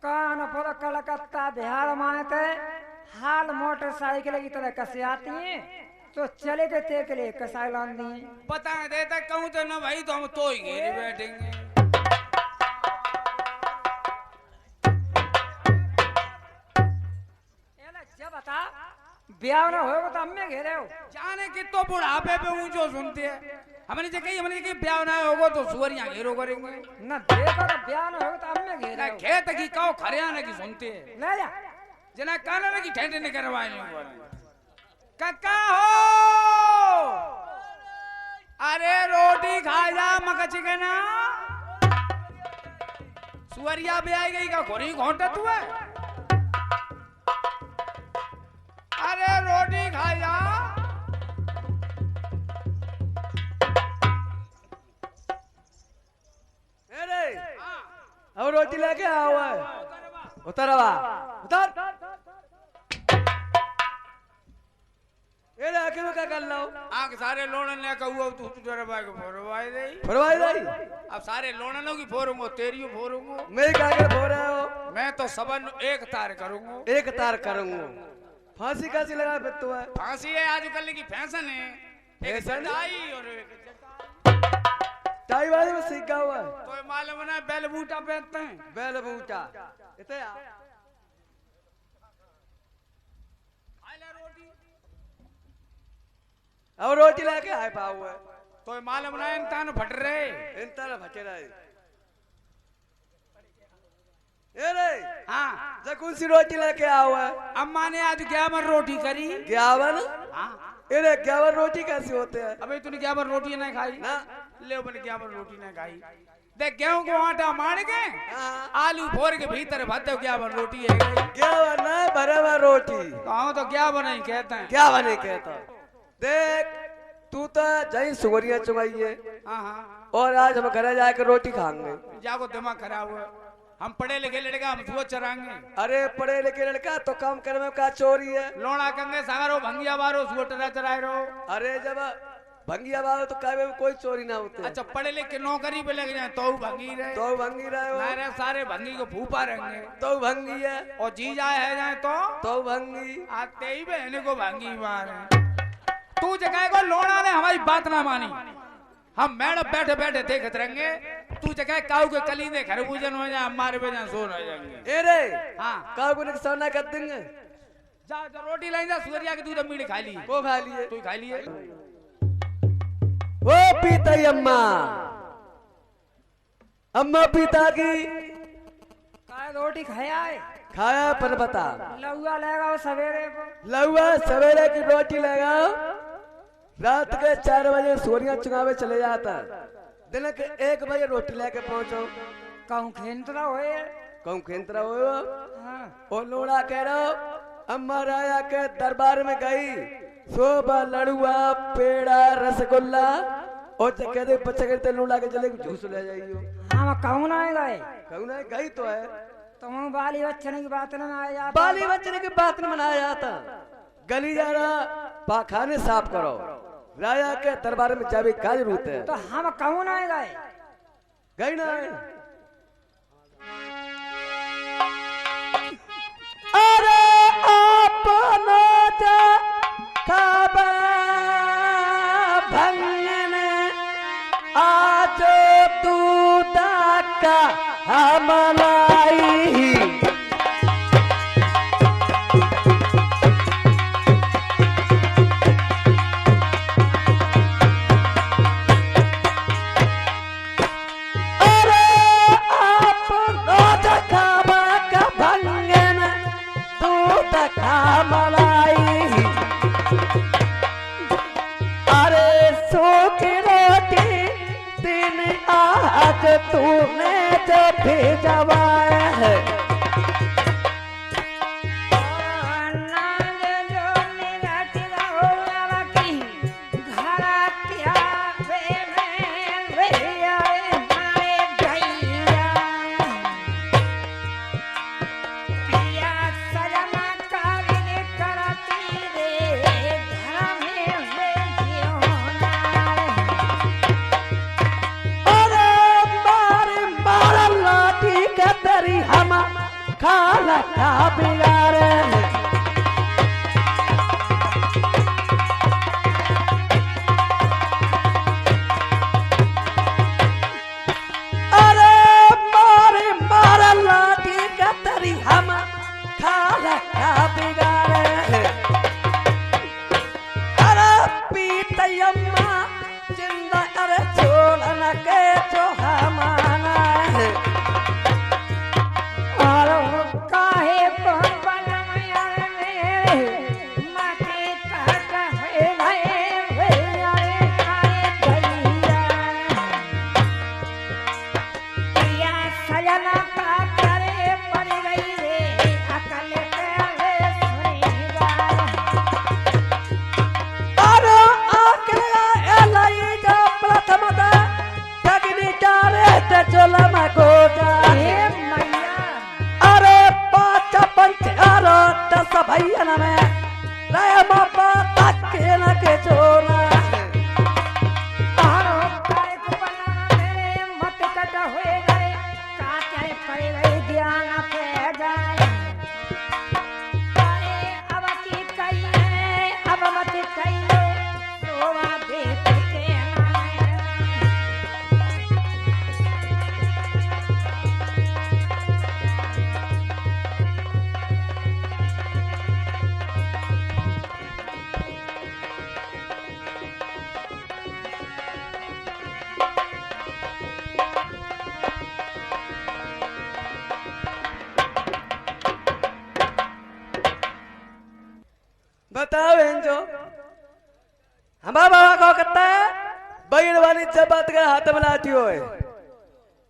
कानपुर कलकत्ता बिहार मानते हाल मोटरसाइकिल की तरह कसे आती हैं तो चले के ते के लिए कसाई लान दी। बता देता कहूँ तो ना भाई तो हम तो ही घेरे बैठेंगे। जब बता ब्याह ना होगा तो अम्मे घेरे हो जाने कि तो बुढ़ापे पे ऊंचो सुनते हैं। हमने कही ब्याह ना होगा तो सुअरियां घेरो करेंगे ना देखो तो ब्याह ना होगा तो अम्मे घेरे ना हो। खेत की कहो खरियाने की सुनते हैं। ले जा जना कानून की ठेठे नहीं करवाए। कक्का हो अरे रोटी खा जा मकच के ना सुअरिया भी आई गई का खोरी घोंटा तू है। अरे रोटी खा जा अब रोटी लेके आओ उतर उतर ये आके में क्या कर लो। आंख सारे लोणन ने कहूँ तू तुझे भाई को फोरवाई दे। फरवाई दई अब सारे लोणनों की फोरूंगा तेरी फोरूंगा। मेरी क्या कर हो रहे हो। मैं तो सबन एक तार करूंगा। एक तार करूंगा फांसी कैसी लगा फिर तू है। फांसी है आजकल की फैशन है। एक फैशन? सदाई और एक टाई वाले में सीखा हुआ है तो मालूम ना बेल बूटा पहनते हैं। बैल बूटा इतने अब रोटी लेके आए पाऊ है तो मालूम ना इंसान फट रहे। इन तरह भटे रहे ये रे हाँ जब कौन सी रोटी लेके आओ है। अम्मा ने आज 11 रोटी करी। 51 हाँ ये 51 रोटी कैसे होते हैं। अबे तूने 11 रोटी नहीं खाई ना ले मैंने 11 रोटी नहीं खाई। देख गेहूं को आटा मार के हाँ। आलू फोड़ के भीतर भरते 11 रोटी है गई। 51 ना भरा रोटी हाँ तो 11 नहीं कहते हैं। 51 कहता देख तू तो जही सुगरिया चुगाई है हाँ हाँ और आज हम घर जाकर रोटी खाएंगे। जाको दिमाग खराब हुआ। हम पढ़े लिखे लड़का हम सुअ चराएंगे। अरे पढ़े लिखे लड़का तो काम करे में का चोरी है। लोड़ा कंगे सागरो भंगिया बारो सुअ टरा चराए रहो। अरे जब भंगिया बाबा तो काय में कोई चोरी ना होते। अच्छा पढ़े लिख के नौकरी पे लग जाए तो भंगी रहे। तो भंगी रहे हो नारे सारे भंगी को फूफा रहेंगे तो भंगी है और जी जाए है तो भंगी आते ही बहने को भंगी मारे। तू जगह को लोड़ा ने हमारी बात ना मानी। हम मैडम बैठे बैठे देखते रहेंगे तू जगह काऊ के कलीदे खरबूजन हो जा हमारे पे जा सोन हो जाएंगे। ए रे हाँ काऊ को नुकसान ना कर देंगे। जा जा रोटी लाई जा सूर्या के दूध मीठी खा ली। वो खा लिए तू खा लिए। वो पीता ही अम्मा अम्मा पीता की काय रोटी खाया है खाया पर बता लहुआ लेगा वो सवेरे को लहुआ सवेरे की रोटी लगाओ रात के 4 बजे सोनिया चुनावे चले जाता दिन के 1 बजे रोटी लेके पहुंचो कहूँ खेतरा होए कौन खेतरा हो हाँ ओ लोड़ा कह रहा अम्मा राया के दरबार में गई सोबा लड़ुआ पेड़ा रसगुल्ला और कह दे बच्चे कहते लोड़ा के चले झूस ले जाइयो हाँ कहूँ ना गए कहूँ ना गई तो है तुम बाली बच्चन की बात ना आया जाता बाली बच्चे की बात न मनाया जाता गली जा रहा पाखाने साफ करो राजा के दरबार में जावे का जरूरत है तो हम कहूँ ना गए गई ना अरे अपना जा खाबा भंगन आज दूध का हमलाई तूने जो भेजवाया है खाला का बिगाड़े अरे मारे मारा लाठी का तरी हम खाला का बिगाड़े अरे पीतयम्मा जिंदा अरे छोड़ना के जो हमारा है भैया ना मैं राय मापा तक के ना के जोना आरो काय को बना मेरे मत कट हुए गए काटे पड़ गए ज्ञान पे जाए अरे अब की कहिए अब मत कहियो सोवा देख के बताओ जो हमारा बाबा को कहता है बैल वाली जब बात कर हाथ मिलाती हो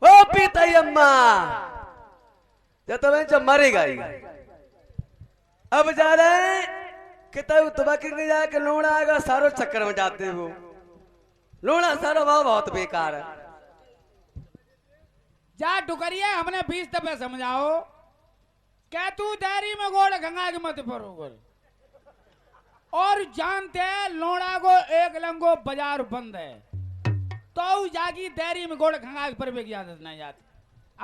ओ पीता अम्मा जब तो जो मरी गई अब जा रहे कितना तबाकी नहीं जाके लोड़ा आएगा सारो चक्कर में जाते हो लोड़ा सारो भाव बहुत बेकार है जा डुकरिया हमने 20 दफे समझाओ क्या तू डेयरी में गोड़ गंगा के मत परोगर और जानते हैं लोड़ा को एक लंगो बाजार बंद है तो जागी डेयरी में गोड़ खंगा पर भी आदत नहीं जाती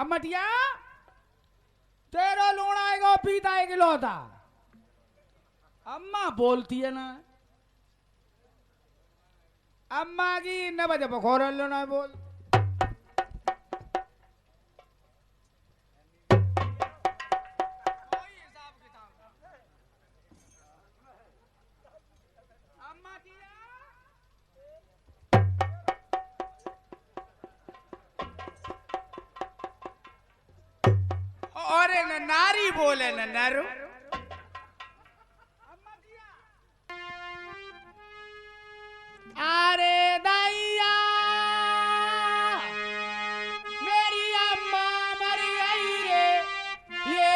अब मटिया तेरा लोड़ा आएगा पीता है गिलोता अम्मा बोलती है ना अम्मा की न बजे बखोर लो ना बोल आगे न नारी बोले न नर। अरे दैया मेरी अम्मा मर गई रे ये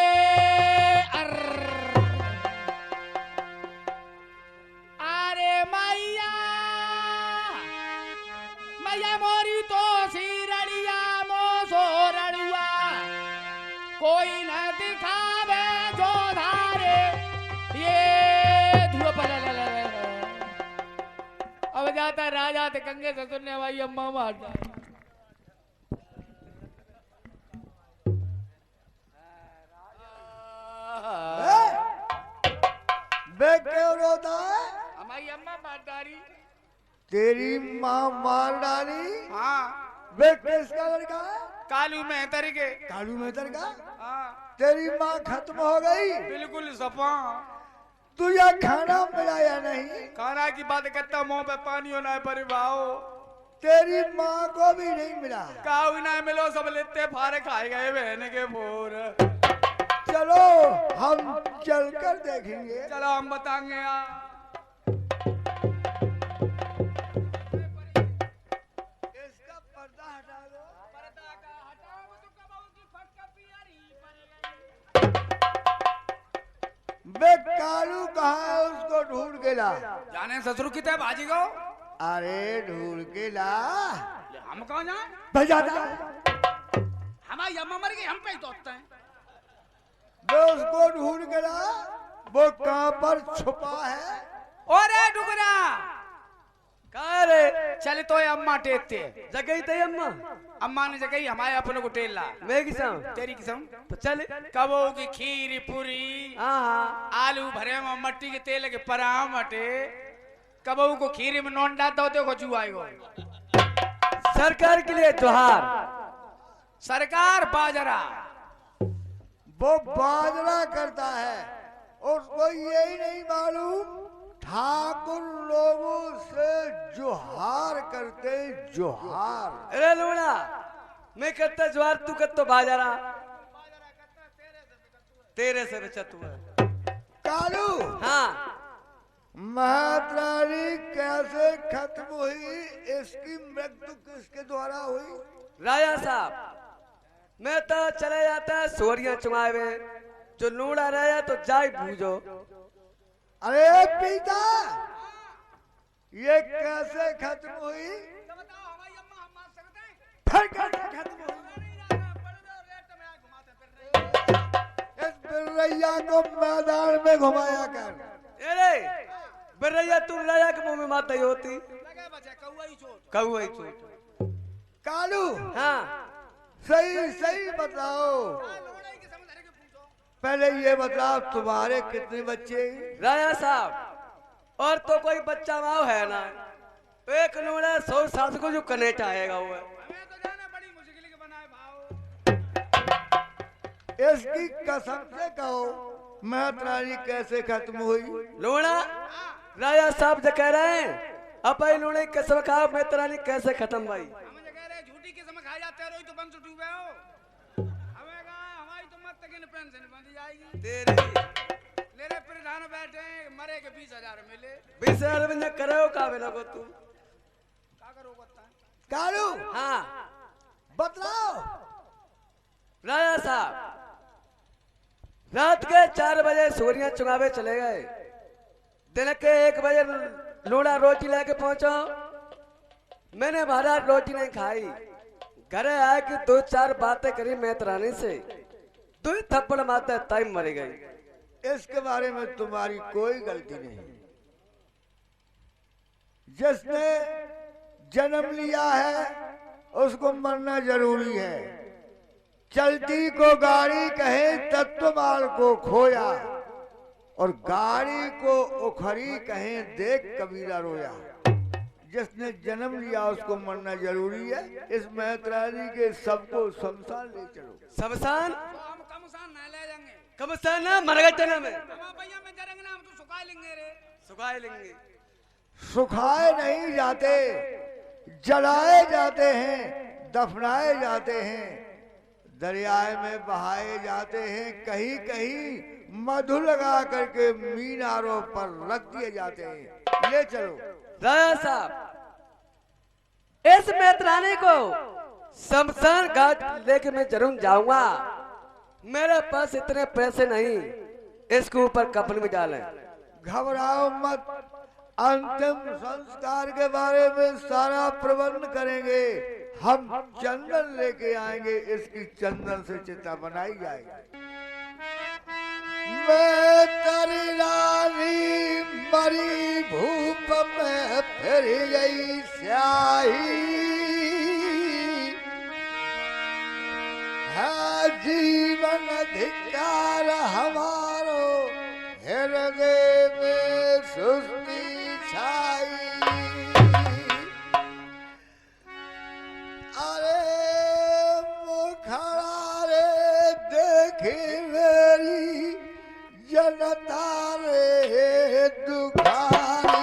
अरे मैया मैया मोरी तो सिरड़िया मोसो रड़ुआ कोई न दिखावे जो धारे ये धुआं पला अब जाता राजा ते कंगे ससुर ने भाई अम्मा मारता। बे क्यों रोता है? हमारी अम्मा मार डाली। तेरी माँ मार डाली? हाँ। बे किसका लड़का है? कालू मेहतर के। कालू मेहतर का? हाँ। तेरी माँ खत्म हो गई? बिल्कुल सफा। तुझे खाना मिला या नहीं? खाना की बात करता मुंह पे पानी होना है परिवाओ। तेरी माँ को भी नहीं मिला? काऊ ना मिलो सब लेते फारे खाए गए बहन के बोर। चलो हम चलकर देखेंगे। चलो हम बताएंगे यार। इसका पर्दा हटा दो। पर्दा का हटाओ तो कबाऊ की फटका पियारी पड़ेगा। बे कालू कहाँ है? उसको ढूंढ के ला। जाने ससुर की तरह भाजी गो। अरे ढूंढ के ला। हम कौन जाए? भजा हमारी अम्मा मर गई हम पे ही तोड़ते हैं। बे उसको ढूंढ के ला। वो कहाँ पर छुपा है? ओरे डुगरा कहा रे? चल तो ये अम्मा टेकते जगह तई अम्मा। अम्मा ने जगह हमारे अपनों को टेल ला। मैं किसम? तेरी किस्म तो चल। कबो की खीर पूरी हाँ हाँ। आलू भरे में मट्टी के तेल के पराम मटे कबो को खीर में नोन डालता होते को चुआएगो। सरकार के लिए जोहार। सरकार बाजरा वो बाजरा करता है। उसको यही नहीं मालूम ठाकुर लोगों से जोहार करते जोहार। अरे लूड़ा मैं करता ज्वार तू करतो बाजारा। तेरे से बचा तू। कालू हाँ। महात्राणी कैसे खत्म हुई? इसकी मृत्यु किसके द्वारा हुई? राजा साहब मैं तो चले जाता है सोरियां चुमावे जो लूड़ा रहा तो जाय बूझो। अरे पिता ये कैसे खत्म हुई? फिर कैसे खत्म हुई? इस बिरैया को मैदान में घुमाया कर। अरे बिरैया तू राजा के मुंह में माता ही होती। कौआ ही चोट। कालू हाँ सही सही बताओ। पहले ये बताओ तुम्हारे कितने बच्चे? राजा साहब और तो कोई बच्चा माओ है ना। एक लूड़ा 100 साल को जो कनेट आएगा वो है। इसकी कसम से कहो महात्राणी कैसे खत्म हुई? लूड़ा राजा साहब जो कह रहे हैं अब भाई लूड़े कसम खाओ मैत्रानी कैसे खत्म भाई? झूठी किस्म खा जाते रोई तो बंद डूबे हो। हमें कहा हमारी तो मत तक पेंशन बंद जाएगी। तेरे ले रे प्रधान बैठे मरे के 20,000 मिले। 20,000 में करो का बेलो को तू का करो बता? कालू हाँ बतलाओ। राजा साहब रात के 4 बजे सूर्या चुनावे चले गए। दिन के 1 बजे लूड़ा रोटी लेके पहुंचो। मैंने महाराज रोटी नहीं खाई। घरे आए कि 2-4 बातें करी मैत्रानी से। 2 थप्पड़ मारते टाइम मर गई। इसके बारे में तुम्हारी कोई गलती नहीं। जिसने जन्म लिया है उसको मरना जरूरी है। चलती को गाड़ी कहे तत्वमाल को खोया और गाड़ी को उखरी कहे देख कबीरा रोया। जिसने जन्म लिया उसको मरना जरूरी है। इस मैत्रानी के सबको शमशान ले चलो। शमशान हम कमसान ना ले जाएंगे। कमसान ना मर गए तना में भैया में जरेंगे ना हम तो सुखा लेंगे रे। सुखाए लेंगे। सुखाए नहीं जाते, जलाए जाते हैं, दफनाए जाते हैं। दरियाए में बहाए जाते हैं, कहीं कहीं मधु लगा करके मीनारों पर रख दिए जाते हैं। ले चलो राजा साहब, इस मेतरानी को शमशान घाट लेके मैं जरूर जाऊंगा। मेरे पास इतने पैसे नहीं इसके ऊपर कफन में डालें। घबराओ मत, अंतिम संस्कार के बारे में सारा प्रबंध करेंगे। हम चंदन लेके आएंगे, इसकी चंदन से चिता बनाई जाएगी। मैं तेरी रानी मरी भूप में फिर गई स्याही है, जीवन अधिकार हमारो हृदय में सुस्ती छाई। अरे मुखड़ा रे देखी मेरी जनता रे दुखारी।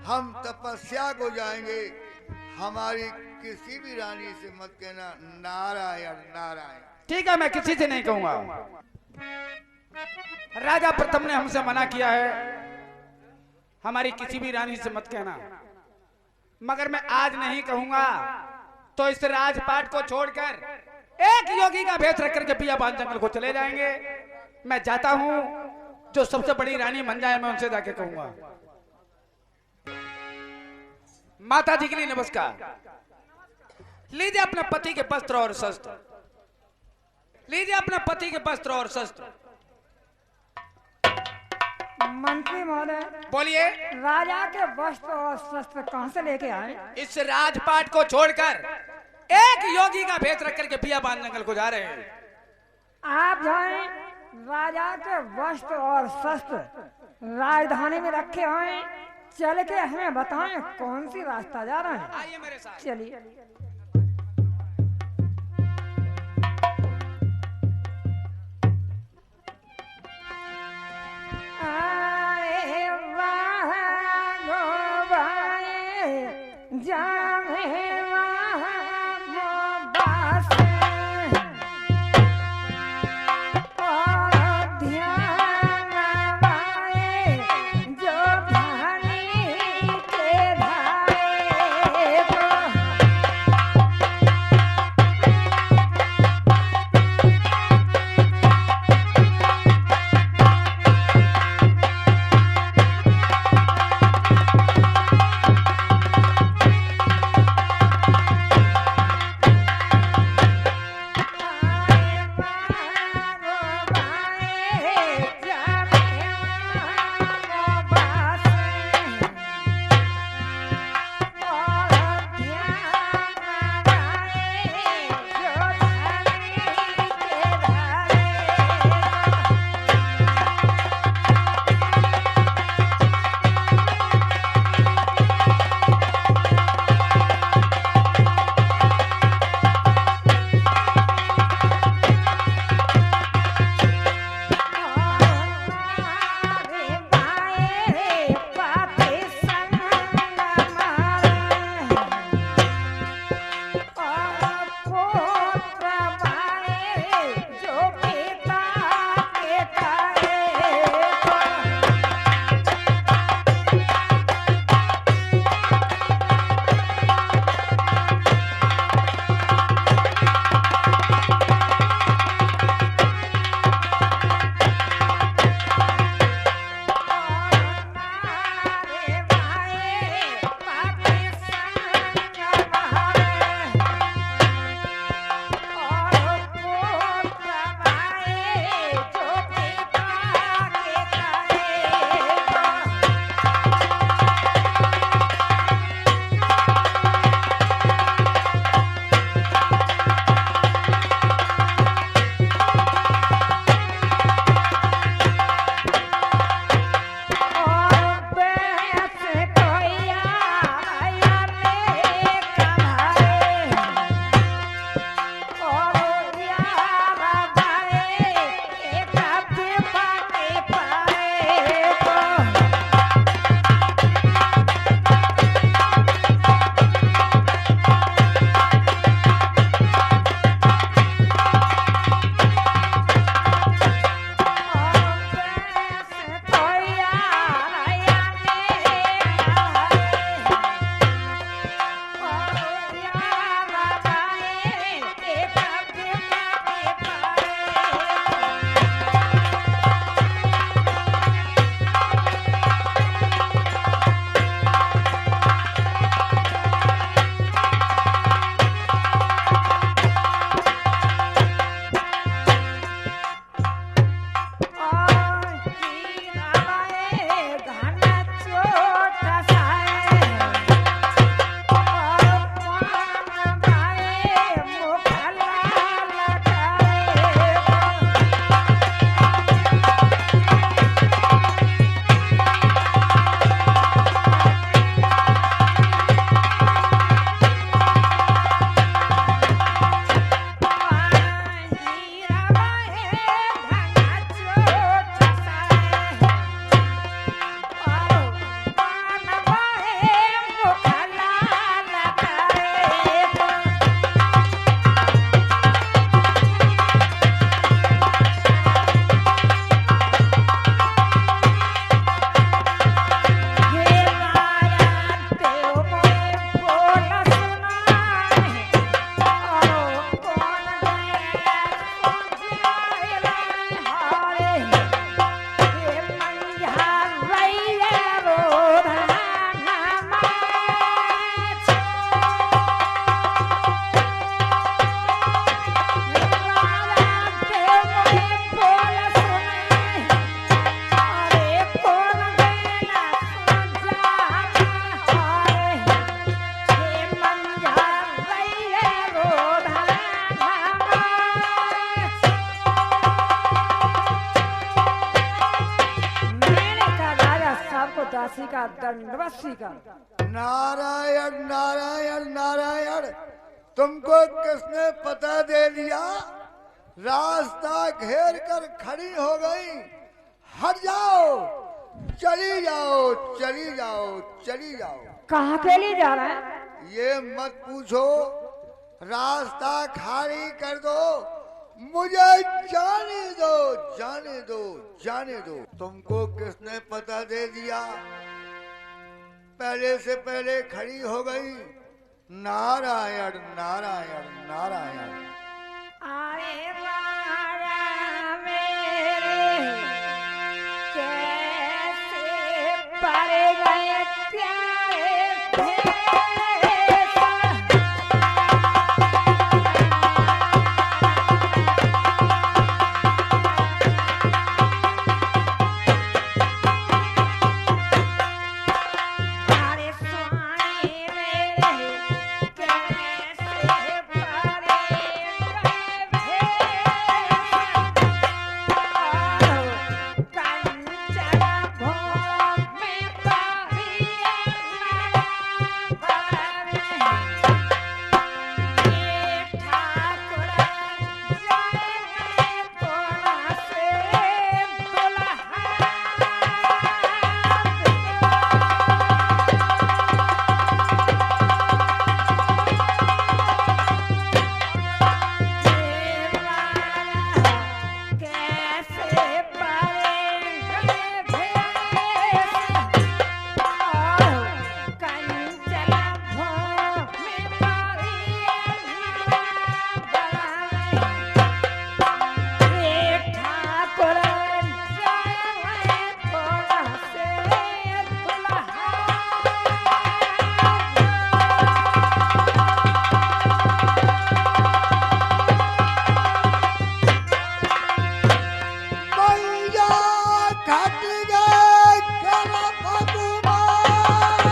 हम तपस्या को जाएंगे। हमारी किसी भी रानी से मत कहना नारायण नारायण। ठीक है, मैं किसी से नहीं कहूंगा। राजा प्रथम ने हमसे मना किया है, हमारी किसी भी रानी से मत कहना, मगर मैं आज नहीं कहूंगा तो इस राजपाट को छोड़कर एक योगी का भेष रख करके बियाबान जंगल को चले जाएंगे। मैं जाता हूं, जो सबसे बड़ी रानी बन जाए मैं उनसे जाके कहूंगा। माता जी के लिए नमस्कार। लीजिए अपने पति के वस्त्र और शस्त्र, लीजिए अपने पति के वस्त्र और शस्त्र। मंत्री महोदय, बोलिए। राजा के वस्त्र और शस्त्र कहाँ से लेके आए? इस राजपाट को छोड़कर एक योगी का भेष रख करके बियाबान जंगल को जा रहे हैं। आप जाएं, राजा के वस्त्र और शस्त्र राजधानी में रखे हुए, चल के हमें बताएं कौन सी रास्ता जा रहे हैं। आइए मेरे साथ। चलिए। आए वाह गोबाए, जामे वाह गोबास, और ध्यान आए जो धानी के धारे को। दासी का दंडवत स्वीकार। नारायण नारायण नारायण, तुमको किसने पता दे दिया? रास्ता घेर कर खड़ी हो गई। हट जाओ, चली जाओ, चली जाओ, चली जाओ। कहाँ के लिए जा रहे हैं? ये मत पूछो, रास्ता खाली कर दो, मुझे जाने दो, जाने दो, जाने दो। तुमको किसने पता दे दिया? पहले से पहले खड़ी हो गई। नारायण नारायण नारायण। अरे वारा मेरे कैसे पड़ गए प्यारे भेष। अरे स्वामी मेरे कैसे पड़ गए भेष। कंचन भोग में पारिया ठाकुर जाए कोना से दुल्हा। कैसे पड़ेंगे भेष। कंचन भोग में पारिया ठाकुर जाए कोना से दुल्हा। मैया घट गए कर भगवान।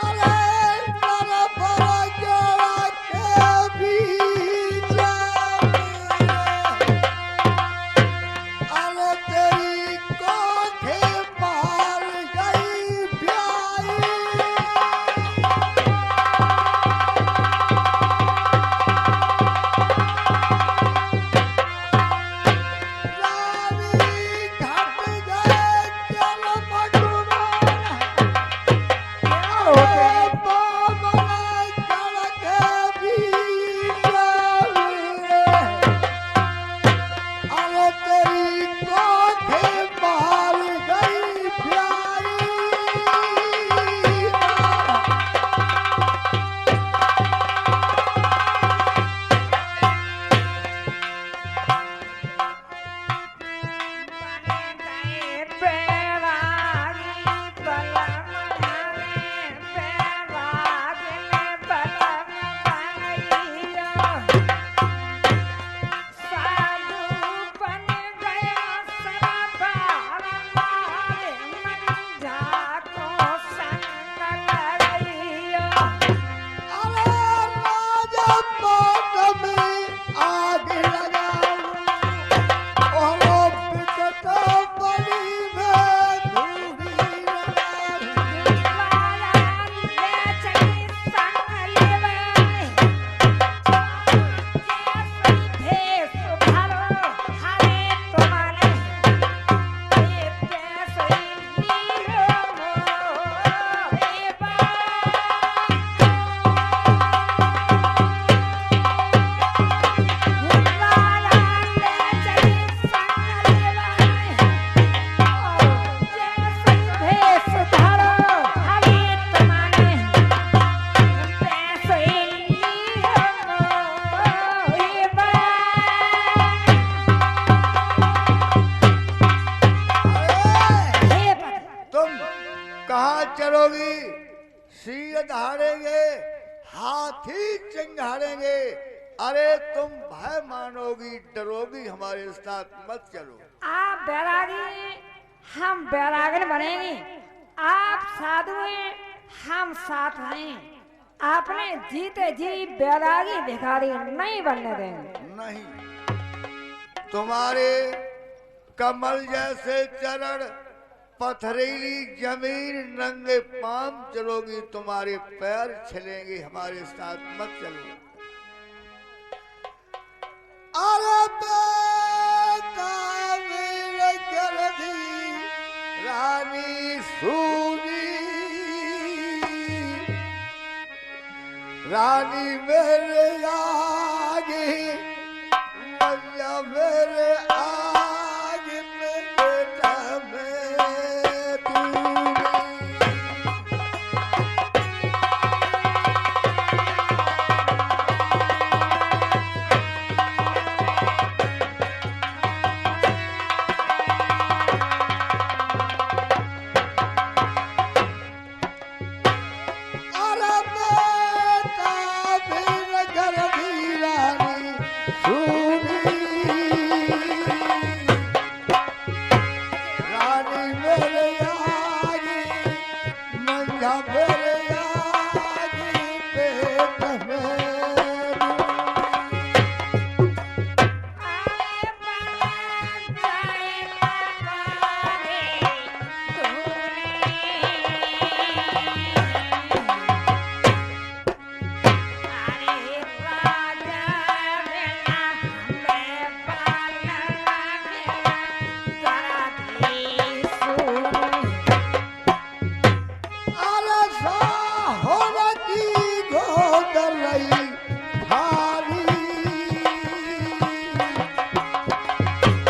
अरे नर पर जरा के बीच में। अरे तेरी कोठे पार गई ब्याई। रानी घट गए चल भगवान। अरे बाबा चल के बीच में। अरे तेरी कोठे पार गई प्यारी। अरे राजा पाट में आग लगाऊं। और बिकट बलि में धूड़ी लगाऊं। तुम कहाँ चलोगी? सिर दहाड़ेंगे, हाथी चिंगाड़ेंगे। अरे तुम भय मानोगी, डरोगी, हमारे साथ मत चलो। आप बैरागी, हम बैरागन बनेंगे। आप साधु हैं, हम साथ हैं। आपने जीते जी बैरागी भिखारी नहीं बनने देंगे। नहीं, तुम्हारे कमल जैसे चरण पथरीली जमीन नंगे पांव चलोगी, तुम्हारे पैर छिलेंगे, हमारे साथ मत चलो। अरे बेटा मेरे गर्दी रानी सूनी, रानी मेरे आगे मैया मेरे आगे में बेटा मैं तू। अरे बेटा मेरे गर्दी रानी सूनी, रानी मेरे आगे मैया मेरे आगे पेट में। अरे साहोरा की गोद रही थारी,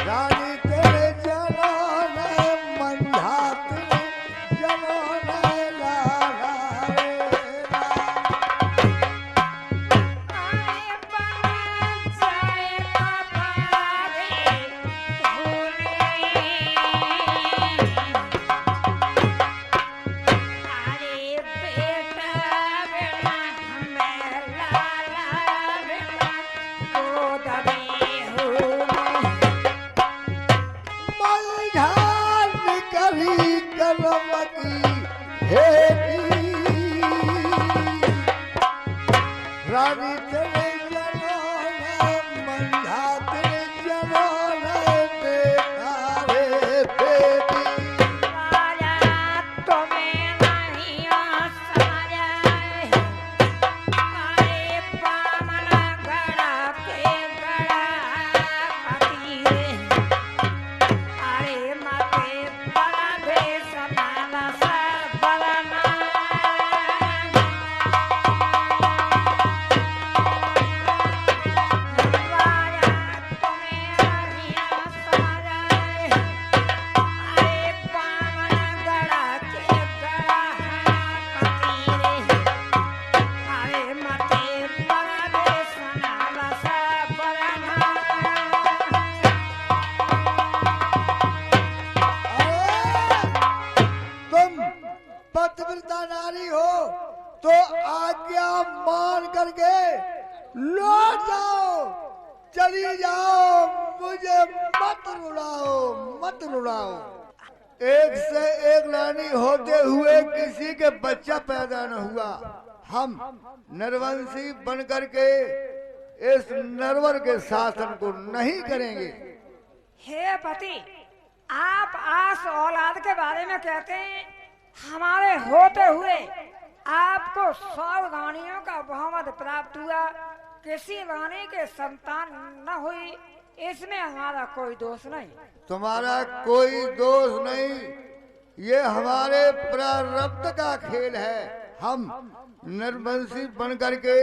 रानी तेरे जनों ने मंझा तेरे जनों ने लाला रे ला। मंझा निकली करमती हेती, रानी तेरे जनों ने मंझा तेरे जनों ने देखा रे बेटी। तुम पतिव्रता नारी हो तो आज्ञा मान करके लौट जाओ, चली जाओ, मुझे मत रुलाओ, मत रुलाओ। एक से एक रानी होते हुए किसी के बच्चा पैदा न हुआ। हम नरवंशी बन करके इस नरवर के शासन को नहीं करेंगे। हे पति, आप आस औलाद के बारे में कहते हैं, हमारे होते हुए आपको सावधानियों का बहुमत प्राप्त हुआ, किसी रानी के संतान न हुई, इसमें हमारा कोई दोष नहीं। तुम्हारा कोई दोष नहीं, ये हमारे प्रारब्ध का खेल है। हम नरवंशी बन करके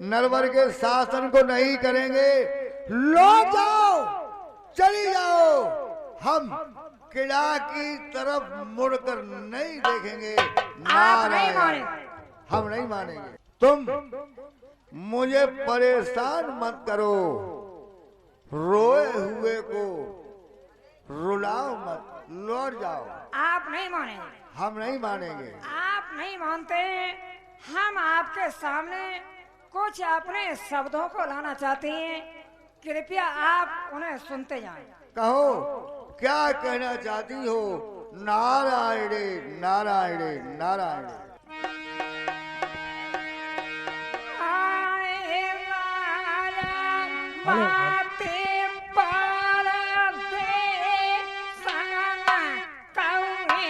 नरवर के शासन को नहीं करेंगे। लौट जाओ, चली जाओ, हम किला की तरफ मुड़कर नहीं देखेंगे। आप नहीं नारायण, मानेंगे। हम नहीं मानेंगे। तुम मुझे परेशान मत करो, रोए हुए को रुलाओ मत, लौट जाओ। आप नहीं मानेंगे। हम नहीं मानेंगे। आप नहीं मानते, हम आपके सामने कुछ अपने शब्दों को लाना चाहते हैं, कृपया आप उन्हें सुनते जाएं। कहो, क्या कहना चाहती हो? नारायणे नारायणे नारायणे। आए लाया बातें पर दे संग कौए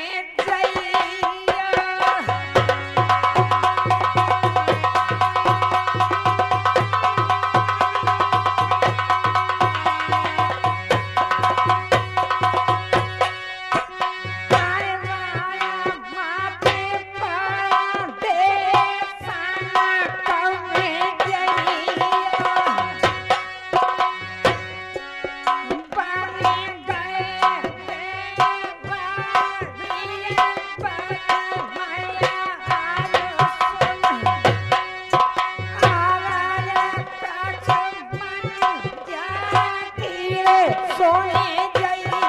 सोने जइया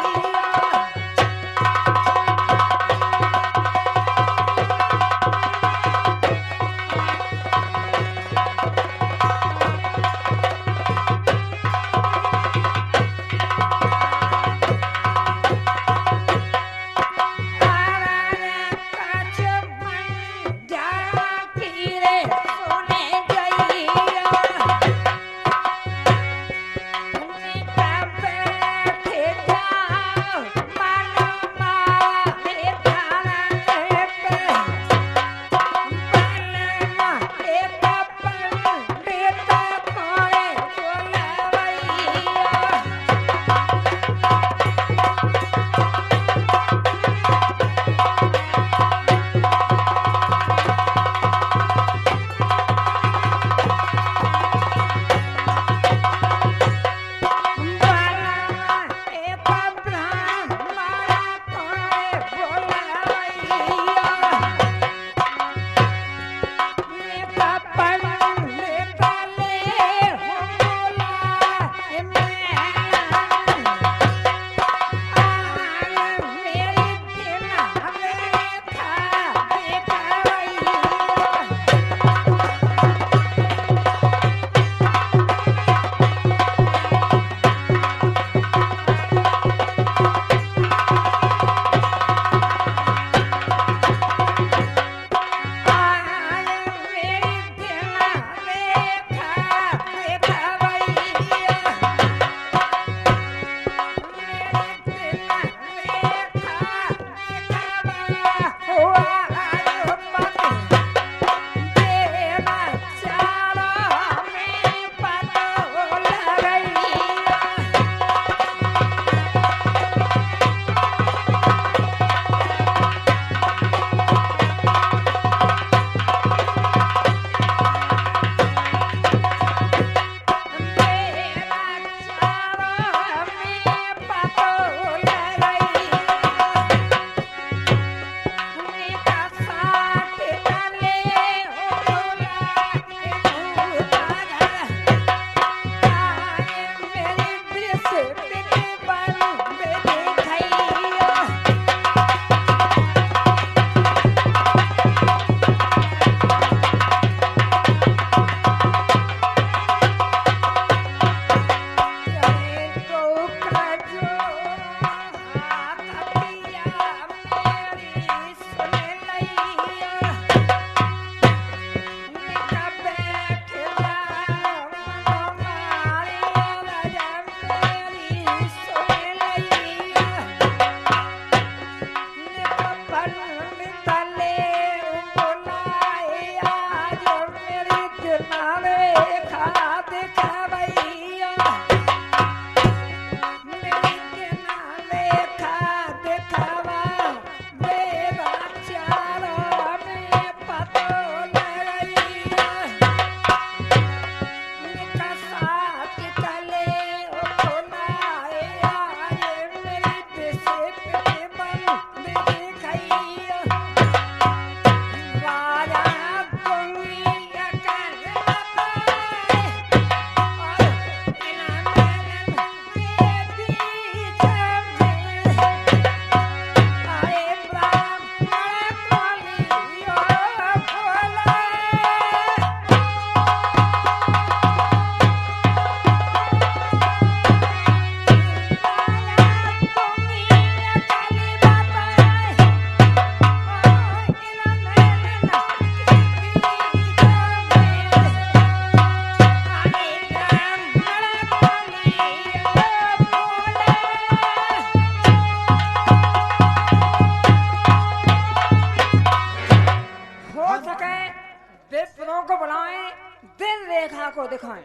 रेखा को दिखाएं।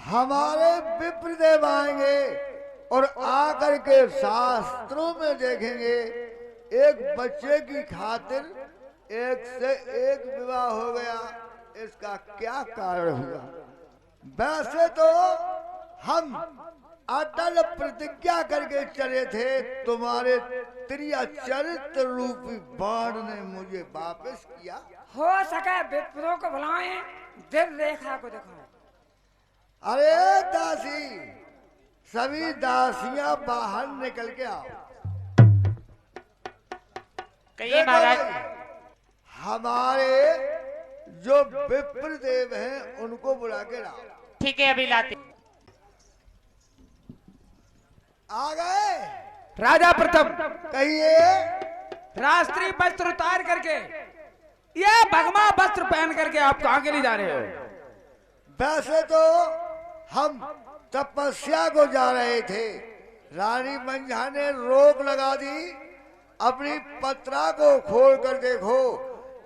हमारे विप्रदेव आएंगे और आकर के शास्त्रों में देखेंगे एक बच्चे की खातिर एक से एक विवाह हो गया, इसका क्या कारण हुआ। वैसे तो हम अटल प्रतिज्ञा करके चले थे, तुम्हारे त्रिया चरित्र रूपी बाण ने मुझे वापस किया। हो सके विप्रों को बुलाएं, दिल रेखा को दिखाएं। अरे दासी, सभी दासियां बाहर निकल के आओ। कहिए देखो महाराज। भाई, हमारे जो विप्र देव हैं उनको बुला के लाओ। ठीक है, अभी लाते। आ गए? राजा प्रथम कहिए। राष्ट्रीय वस्त्र उतार करके ये भगवा वस्त्र पहन करके आप कहां के लिए जा रहे हो? वैसे तो हम तपस्या को जा रहे थे, रानी मंझा ने रोक लगा दी। अपनी पत्रा को खोल कर देखो,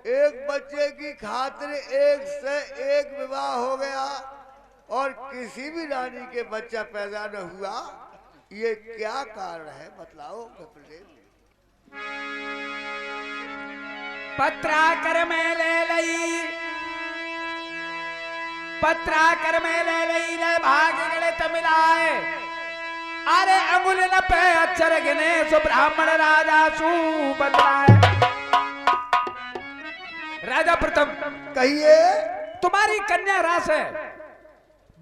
एक बच्चे की खातिर एक से एक विवाह हो गया और किसी भी रानी के बच्चा पैदा न हुआ। ये क्या कारण है बतलाओ विप्रदेव। पत्राकर में ले लई, पत्राकर में ले लई रे भाग गले तमिलाए। अरे अंगुल न पे अक्षर गिने सो ब्राह्मण राजा सू बतलाए। राजा प्रथम कहिए। तुम्हारी कन्या रास है,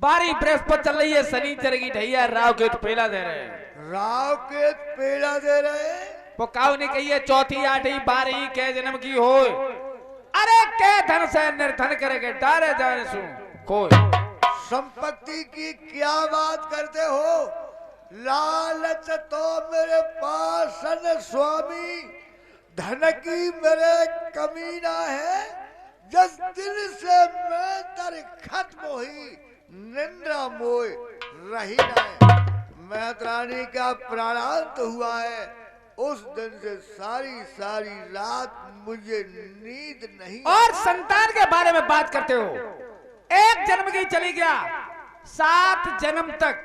बारी बृहस्पति चल रही है, शनिचर की ढैया राव के पेला दे रहे हैं। राव के पेड़ा दे रहे। वो काव ने कही है 4ठी 8ठी 12वीं के जन्म की हो। अरे के धन से निर्धन करेगे डारे जाने सु कोई। संपत्ति की क्या बात करते हो? लालच तो मेरे पास न स्वामी, धन की मेरे कमी ना है। जिस दिन से मैं तर खत्म हुई, निंद्रा मोय रही ना। मैत्राणी का प्राणांत हुआ है, उस दिन से सारी सारी रात मुझे नींद नहीं। और संतान के बारे में बात करते हो, एक जन्म की चली गया, 7 जन्म तक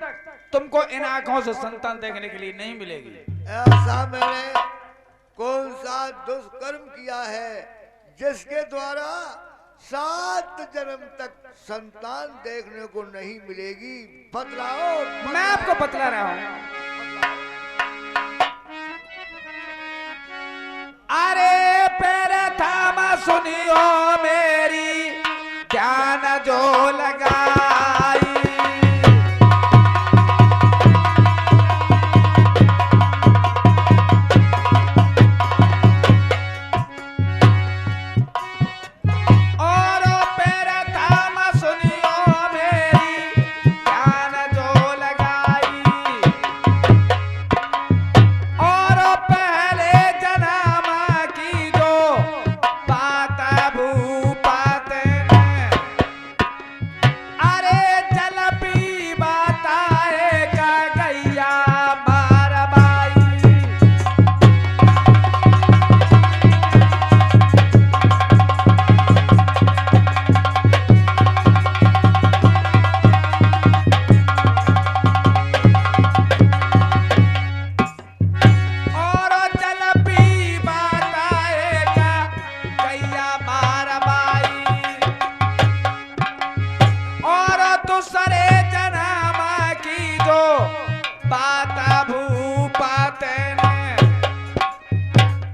तुमको इन आंखों से संतान देखने के लिए नहीं मिलेगी। ऐसा मैंने कौन सा दुष्कर्म किया है जिसके द्वारा 7 जन्म तक संतान देखने को नहीं मिलेगी? बतलाओ। मैं आपको बतला रहा हूं। अरे पैर थामा सुनियो मेरी, ध्यान जो लगाई। और पैर थामा सुनियो मेरी, ध्यान जो लगाई। और पहले जन्म की जो बात भूपात ने, अरे जल पी बताए का गैया मार बाई। और जल पी बताए का गैया मार बाई। और दूसरे जन्म की जो बात भूपात ने,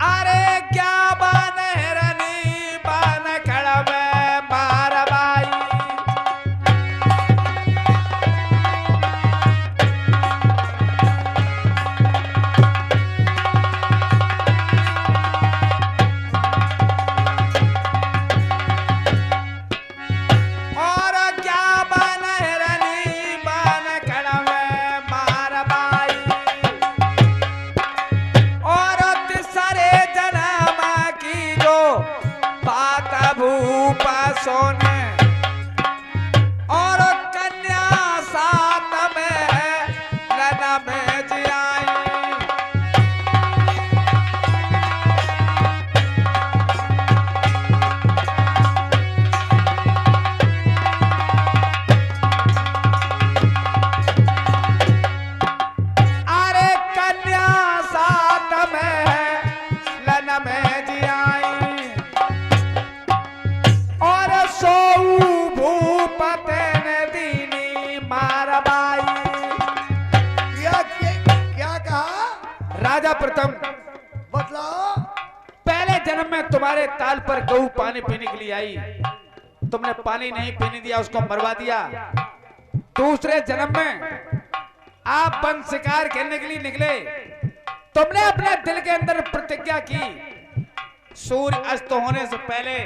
अरे क्या बन रनी बन खड़वे मार बाई। और क्या बन रनी बन खड़वे मार बाई। और तीसरे जन्म की जो बात भूपा सोने, और कन्या 7 में लना में जियाई। अरे कन्या 7 में लन में जियाई। और सोऊ भूपत ने दीनी मार बाई। क्या कहा? राजा प्रथम बतलाओ। पहले जन्म में तुम्हारे ताल पर गऊ पानी पीने के लिए आई, तुमने पानी नहीं पीने दिया, उसको मरवा दिया। दूसरे जन्म में आप वन शिकार करने के लिए निकले, तुमने अपने दिल के अंदर प्रतिज्ञा की, सूर्य अस्त होने से पहले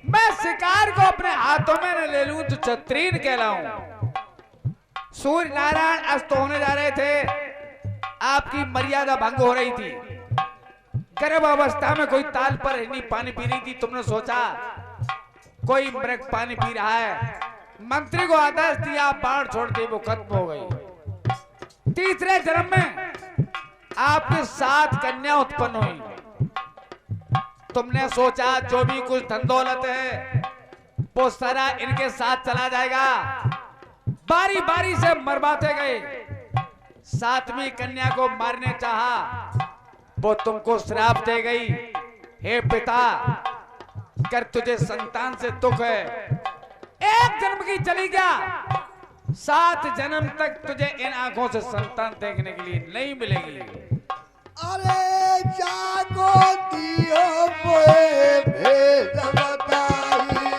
मैं शिकार को अपने हाथों में न ले लूं तो छत्रीन कहलाऊं। सूर्य नारायण अस्त होने जा रहे थे, आपकी मर्यादा भंग हो रही थी। गर्भ अवस्था में कोई ताल पर हिरनी पानी पी रही थी, तुमने सोचा कोई मृग पानी पी रहा है, मंत्री को आदेश दिया, बाढ़ छोड़ दी, वो खत्म हो गई। तीसरे जन्म में आपके 7 कन्या उत्पन्न हुई। तुमने सोचा जो भी कुछ धन दौलत है वो सारा इनके साथ चला जाएगा, बारी बारी से मरवाते गए। 7वीं कन्या को मारने चाहा, वो तुमको श्राप दे गई, हे पिता कर तुझे संतान से दुख है, एक जन्म की चली गया, 7 जन्म तक तुझे इन आंखों से संतान देखने के लिए नहीं मिलेगी। अरे जागो दियो मोए भेद बताई,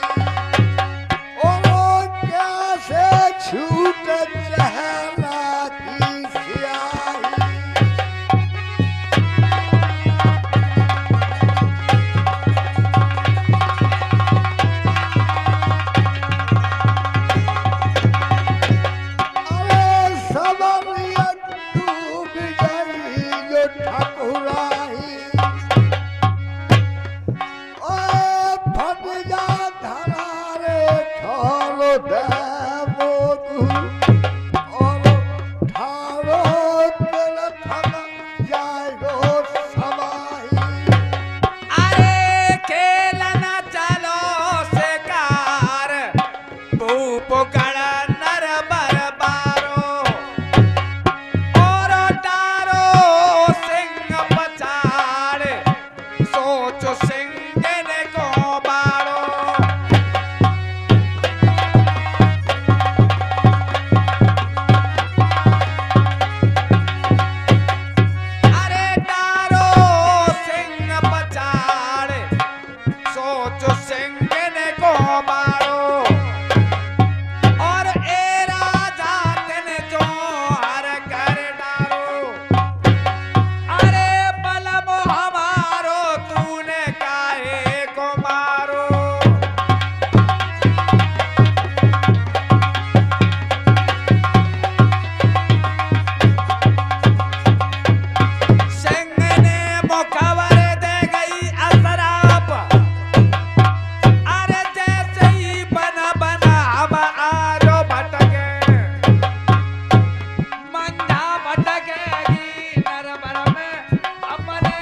ओ कैसे छूट चेहरा की स्याही। अरे सबरिया डूब गई जो ठकुराही, ओए फट जा धरा रे ठोलो देवो तू, और ठारो दिल थक जाए रो समाही। अरे खेलना चलो शिकार, भूप गड़ नर बरबारो, और डारो सिंह पछाड़, सोच सिंह ने को बाड़ो। अरे डारो सिंह पछाड़, सोच सिंह ने को बाड़ो, और ए राजा तेने जो हर कर डारो। अरे बलम हमारो तूने काहे को मारो। सिंह ने मुखबर दे गई असराप, अरे जैसे ही बना बना हम आजो भटके, मंझा भटकेगी नरबर में अपने।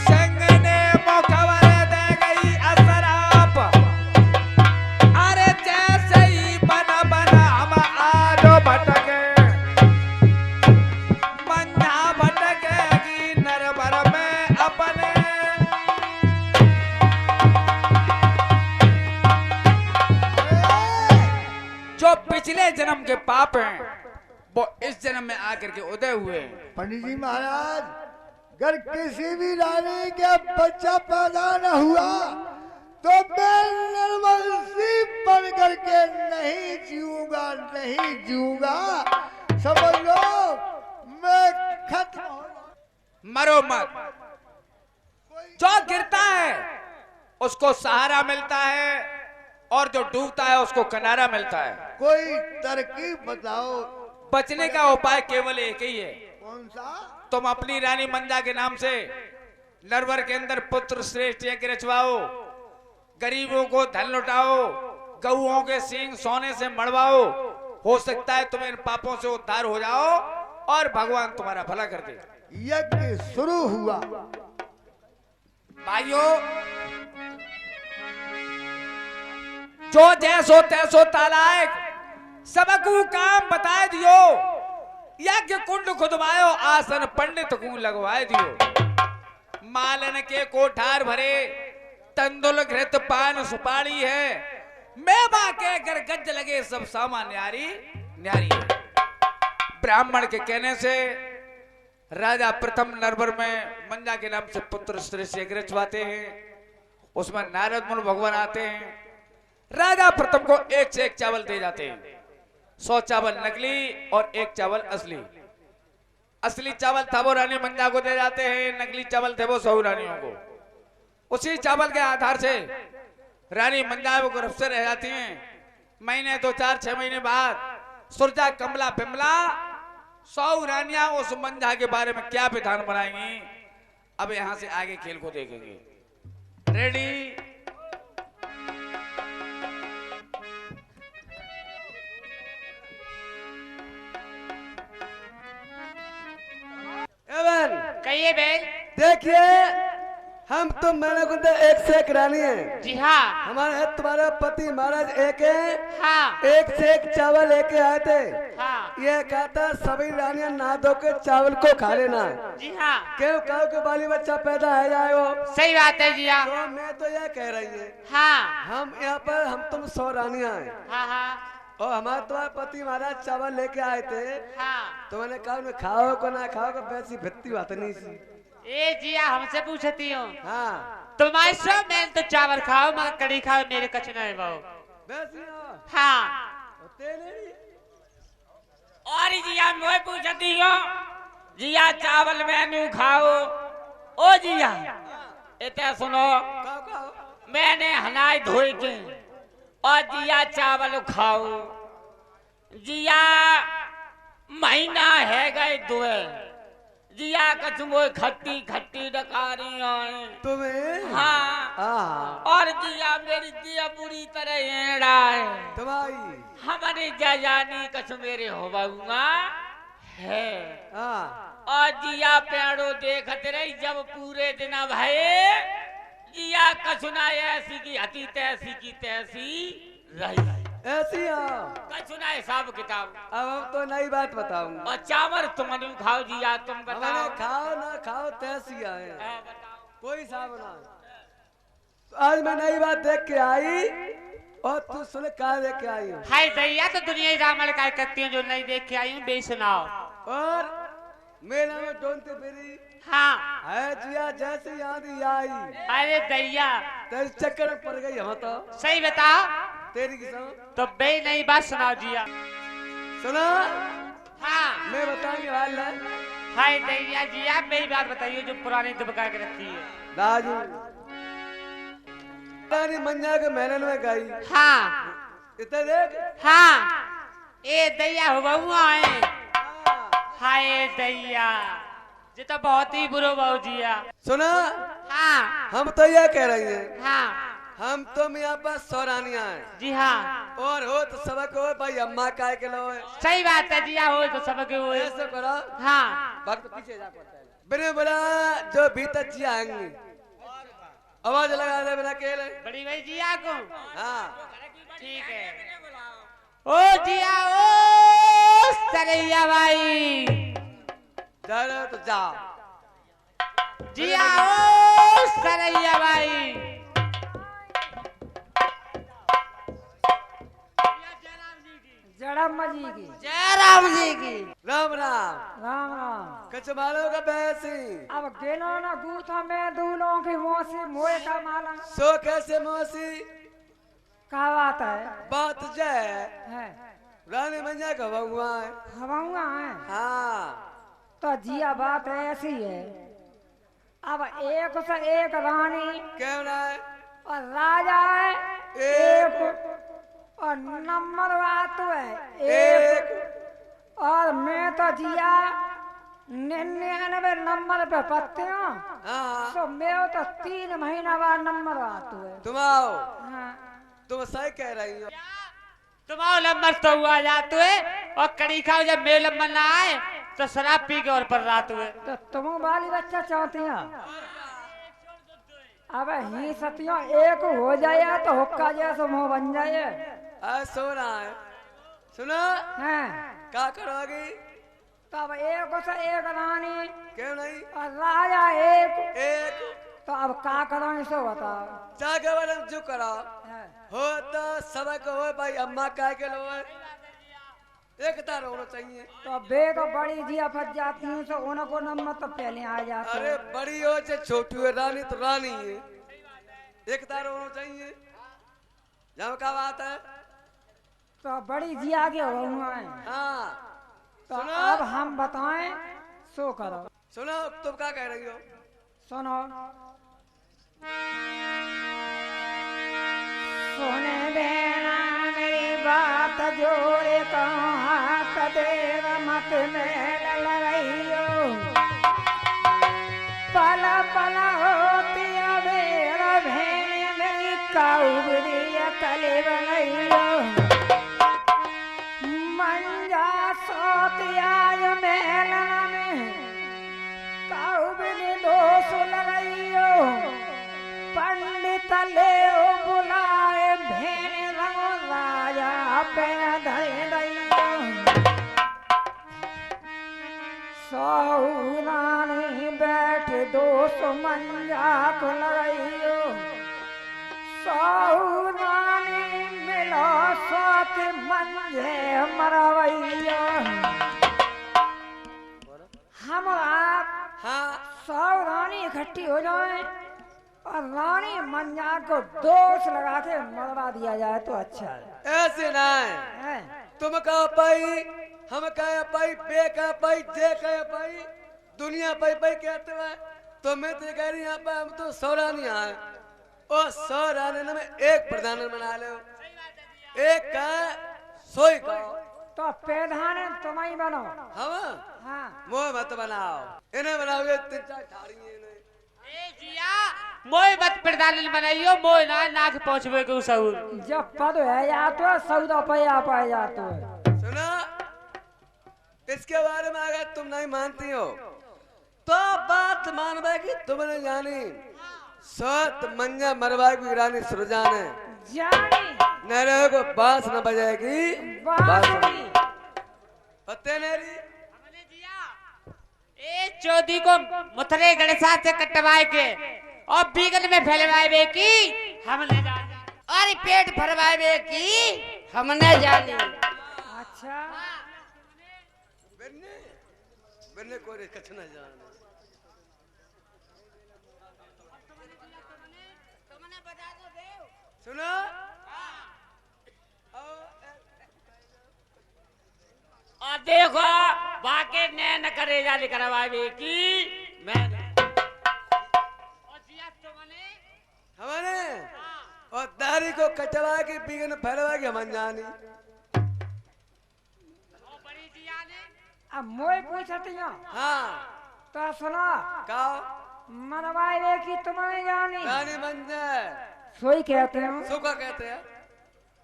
सिंह ने मुखबर दे गई असराप, अरे जैसे ही बना बना हम आजो भटके, मंझा भटकेगी नरबर में अपने। जो पिछले जन्म के पाप हैं वो इस जन्म में आकर के उदय हुए हैं। पंडित जी महाराज, अगर किसी भी रानी के बच्चा पैदा न हुआ तो मैं निर्वंशी बन करके नहीं जीऊंगा, नहीं जीऊंगा। समझ लो मैं खत्म हो जाऊं। मरो मत। जो गिरता है उसको सहारा मिलता है, और जो डूबता है उसको किनारा मिलता है। कोई तरकीब बताओ। बचने का उपाय केवल एक ही है। कौन सा? तुम अपनी रानी मंजा के नाम से नरवर के अंदर पुत्र श्रेष्ठ यज्ञ रचवाओ, गरीबों को धन लुटाओ, गऊओं के सींग सोने से मड़वाओ। हो सकता है तुम इन पापों से उद्धार हो जाओ और भगवान तुम्हारा भला कर दे। यज्ञ शुरू हुआ। भाइयों, जो जैसो तैसो तालायक सबकू काम बताए दियो, यज्ञ कुंड खुदवायो, आसन पंडित को लगवाए दियो। मालन के कोठार भरे, तंदुल घृत पान सुपारी है, मेवा के घर गज लगे, सब सामान न्यारी न्यारी है। ब्राह्मण के कहने से राजा प्रथम नरवर में मंजा के नाम से पुत्र श्रेष्ठ यज्ञ रचवाते हैं। उसमें नारद मुनि भगवान आते हैं, राजा प्रथम को एक से एक चावल दे जाते हैं। 100 चावल नकली और 1 चावल असली। असली चावल था वो रानी मंजा को दे जाते हैं, नकली चावल थे वो 100 रानियों को। उसी चावल के आधार से रानी मंजा वो गिरफ्त से रह जाती हैं। महीने 2, 4, 6 महीने बाद सुरजा, कमला, बिमला 100 रानियां उस मंजा के बारे में क्या विधान बनाएंगी, अब यहां से आगे खेल को देखेंगे। रेडी? एवन कहिए बेल। देखिए, हम तो मैंने को एक से एक रानी है। जी हाँ। हमारे तुम्हारे पति महाराज एक है। हाँ। एक से एक चावल लेके आए थे। हाँ। ये कहता सभी रानियां नहा धो के चावल को खा लेना है। जी हाँ। क्यों कहो के बाली बच्चा पैदा है जाए वो। सही बात है जी हाँ। तो मैं तो यह कह रही है, हाँ। हम यहाँ पर हम तुम 100 रानियां हैं हाँ हाँ और हमारे तुम्हारे पति महाराज चावल लेके आए थे। हाँ। तो मैंने कहा उन्हें खाओ को ना खाओ को वैसी भित्ती बात नहीं सी। ए जिया हमसे पूछती हूँ। हाँ तुम्हारे सब मैं तो चावल खाओ मगर कड़ी खाओ मेरे कछ नहीं बहु। वैसी हो। हाँ। होते नहीं। और जिया मैं पूछती हूँ, जिया चावल मैनू खाओ। ओ जिया इतना सुनो, खाओ खाओ। मैंने हनाई धोई के और जिया चावल खाओ। जिया महीना है गए दुए, जिया कचुमो खट्टी खट्टी डकारी आए तुम्हें। हाँ। हाँ और जिया मेरी दिया बुरी तरह एड़ा है। तुम्हारी। हमारे जानी कछु मेरे हो बाबूआ है। हाँ और जिया पेड़ो देखते रही जब पूरे दिन भाई जिया कछु ना ऐसी की हती तैसी की तैसी रही। ऐसी हो। कछु ना हिसाब किताब। अब हम तो नई बात बताऊंगा। और चावल तुम नहीं खाओ जिया, तुम बताओ। हमारे खाओ ना खाओ तैसी आए, बताओ। कोई हिसाब ना। तो आज मैं नई बात देख के आई और तू सुन कहा देख के आई हो। हाय दैया तो दुनिया ही रामल काय करती है जो नहीं देख के आई हूँ बे सुनाओ। और मेला में डोंते फिरी हाँ। है जिया जैसी आंधी आई अरे दैया तेरे चक्कर में पड़ गई हम तो। सही बताओ। तेरी किस्म। तो बे नई बात सुनाओ जिया। सुना हाँ। मैं बताएंगे हाल है। हाय दैया जिया मेरी बात बताइए जो पुरानी दुबका के रखी है। राजू रानी मंजा के महल में गई। हाँ। इधर देख। हाँ। ए दैया हो बहुआ है। हाय दैया ये तो बहुत ही बुरो बहु जिया। सुना हाँ। हम तो यह कह रही हैं, हाँ। हम तुम यहाँ पर 100 रानियां हैं जी हाँ। और हो तो सबक हो भाई अम्मा काय के लो है। सही बात है जिया हो तो सबके हुए। ऐसे करो हाँ। वक्त पीछे जा पड़ता है। बिना बोला जो भीतर जिया आएंगे आवाज लगा दे बिना केले। बड़ी भाई जिया को। हाँ ठीक है। ओ जिया ओ सरैया भाई। जा रहे हो तो जा। जिया ओ सरैया भाई। जड़म्मा जी की जय राम जी की। राम राम। राम राम। कच मारो का बैसी अब गेनो ना गूथा में दूलों की मोसी मोए का माला। सो कैसे मौसी क्या बात है? बात जय है रानी मंजा का बहुआ है। हवाऊंगा है हाँ तो जिया बात ऐसी है। अब एक से एक रानी क्यों ना है। और राजा है एक और नंबर बात है एक और मैं तो जिया 99 नंबर पे पत्ते हूँ। हाँ तो मैं तो 3 महीना बाद नंबर बात है। तुम आओ। हाँ तुम सही कह रही हो। तुम्हारा लंबर तो हुआ जाते हुए और कड़ी खाओ जब मेरे लंबर ना आए तो शराब पी के और पर रात हुए। तो तुम वाली बच्चा चाहती हैं। अब ही सतियों एक हो जाए तो हुक्का जैसे मुंह बन जाए। आज सो रहा है। सुनो हैं क्या करोगी। तब एक से एक रानी क्यों नहीं। और राजा एक। एक तो अब क्या करें सो बताओ। जाके बरम जो करो हैं। हो तो सबक हो भाई अम्मा काय के लो है। एक तार होना चाहिए। तो बे तो बड़ी जिया फंस जाती हैं तो उनको नंबर तो पहले आ जाते अरे हैं। बड़ी हो चाहे छोटी हो रानी तो रानी है। एक तार होना चाहिए। जब क्या बात है? तो बड़ी जी आगे हो हुआ है। हाँ तो सुनो। अब हम बताएं सो करो। सुनो, तुम क्या कह रही हो? सुनो। सुने देना मेरी बात जोरे कहाँ कदेव मत मेल लगाइयो। पल पल होती अबेर भेने मेरी काउबरी कले बनाइयो। मंजा सोतियाय मेलन में काउबरी दोष लगाइयो। पंडित ले बुलाए भेने रंगो राजा पे धरे दैयो। सौरानी बैठ दोष मंजा को लगाइयो। सौरानी मिलो साथ मंजे मरवैयो। हम आप हाँ सौरानी इकट्ठी हो जाए और रानी मंजा को दोष लगा के मरवा दिया जाए तो अच्छा है। ऐसे ना है। हैं? तुम कह पाई, हम कह पाई, बे कह पाई, जे कह पाई, दुनिया पाई पाई कहते हुए तो मैं तो कह रही यहाँ पर हम तो सौरानी आए और सौरानी में एक प्रधान बना लो, एक का सोई का तो प्रधान तुम ही बनो। हम हाँ मोह मत बनाओ, इन्हें बनाओगे 3-4 ठाड़ी इन्हें। ए जिया मोय मत प्रधान बनाइयो, मोय ना नाक पहुंचबे के उसहु। जब पद है या तो सौदा पैया पाए जाते है। सुना, इसके बारे में अगर तुम नहीं मानती हो तो बात मानवे की तुमने जानी। सत मंजा मरवा की रानी सुरजाने जानी नरे को बांस न बजाएगी। बांसुरी। पत्ते नेरी हमने जिया ए चौधी को मुथरे गणेशा से कटवाए के और बीगन में फैलवाए की हमने जानी। अरे पेट भरवाए की हमने जानी। अच्छा बिन्ने बिन्ने कोई कछ न जाने। सुनो और देखो बाके नैन करे जा करवावे की मैं और जिया तुमने हमारे और दारी को कचवा के बीगन फैलवा के हम जानी। और बड़ी जिया ने अब मोई पूछती हूँ हाँ तो सुनो। काओ मरवाए की तुम्हें जानी रानी मंजा सोई कहते हैं। सुखा कहते हैं।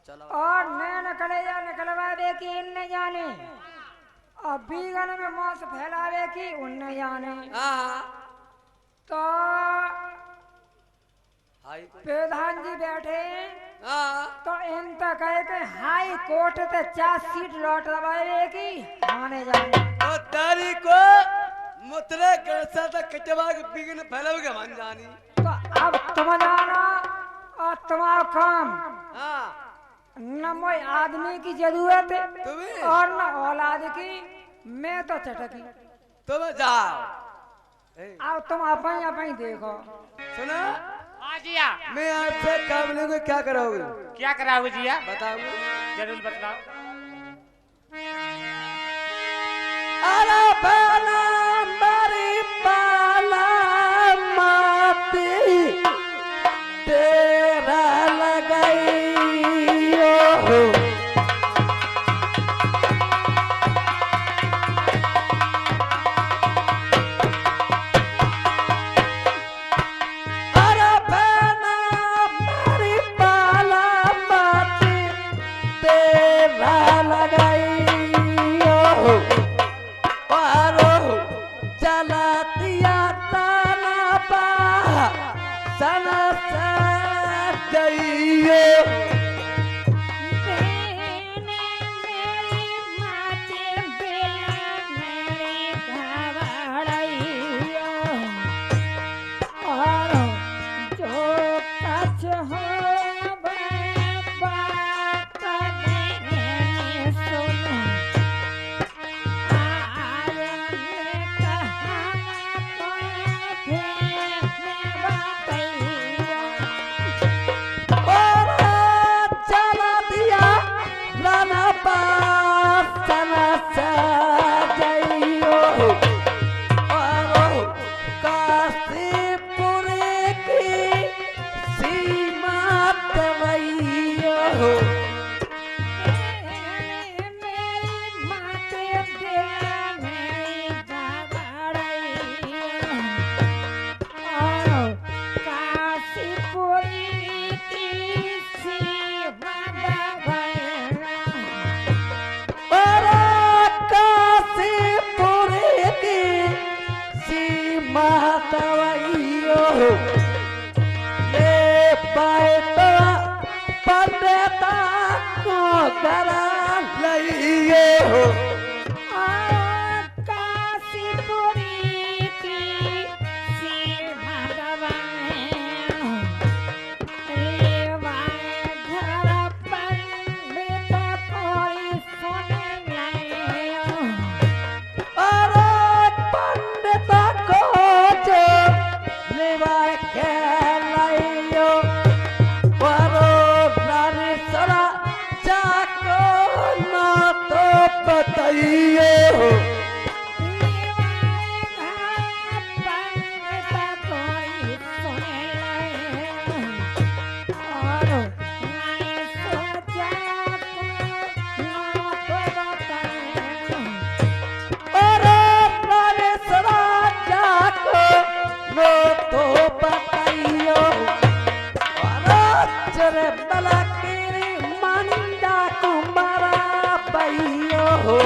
चलो और नैन कलेजा निकलवावे की इनने जाने और बीगन में मांस फैलावे की उनने जाने। हाँ तो हाई प्रधान जी बैठे हाँ तो इन तक कहे के हाई कोर्ट ते 4 सीट लौट लवावे की माने जाने। और दारी को मुतरे गणसा तक कचवा के बीगन फैलाओगे हम जानी। तो अब तुम जाना और तुम्हारा काम हाँ न मोई आदमी की जरूरत है तुम्हें और न औलाद की। मैं तो चटकी। तुम जाओ। अब तुम अपन अपन देखो। सुना, हाँ जिया मैं आपसे काम लूंगा, क्या करोगे? क्या कराओगे जिया? बताओगे? जरूर बतलाओ। अरे बाला मारी बाला माती तेरा लगाइयो। अरे बाला मारी बाला माती तेरा लगाइयो। पारो जोरे बलकीरी मंदा कुमारा बइयो हो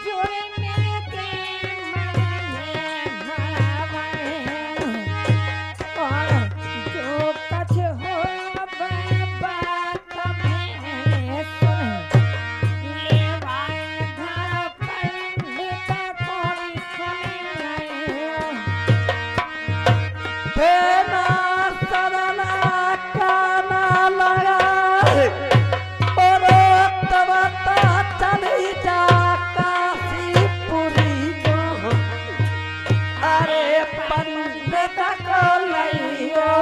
जोरे में के मने मनावे और जो कछ हो बात में सुन लेवाए घर पंडित कोई सुने फेना सरला काना लगा और तबता चली जा काशीपुरी को अरे पंडित को लइयो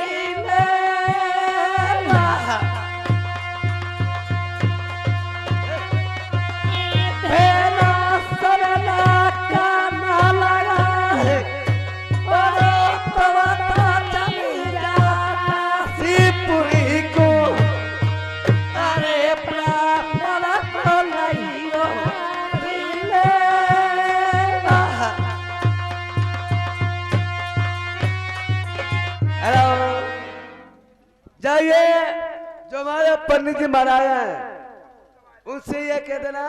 इने फेना सरला काना लगा काशीपुरी को अरे प्राण को लइयो हेलो जाइए जो हमारे पंडित जी महाराज हैं उनसे ये कह देना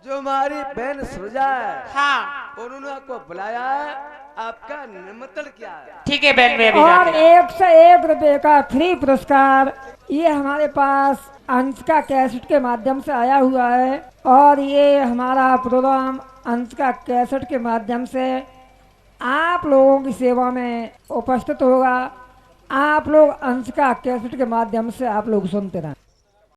जो हमारी बहन सुरजा है हाँ उन्होंने आपको बुलाया है आपका निमंत्रण क्या है ठीक है बहन में अभी और जाते हैं। 101 रुपए का फ्री पुरस्कार ये हमारे पास अंश का कैसेट के माध्यम से आया हुआ है और ये हमारा प्रोग्राम अंश का कैसेट के माध्यम से आप लोगों की सेवा में उपस्थित होगा। आप लोग अंश का कैसेट के माध्यम से आप लोग सुनते रहें।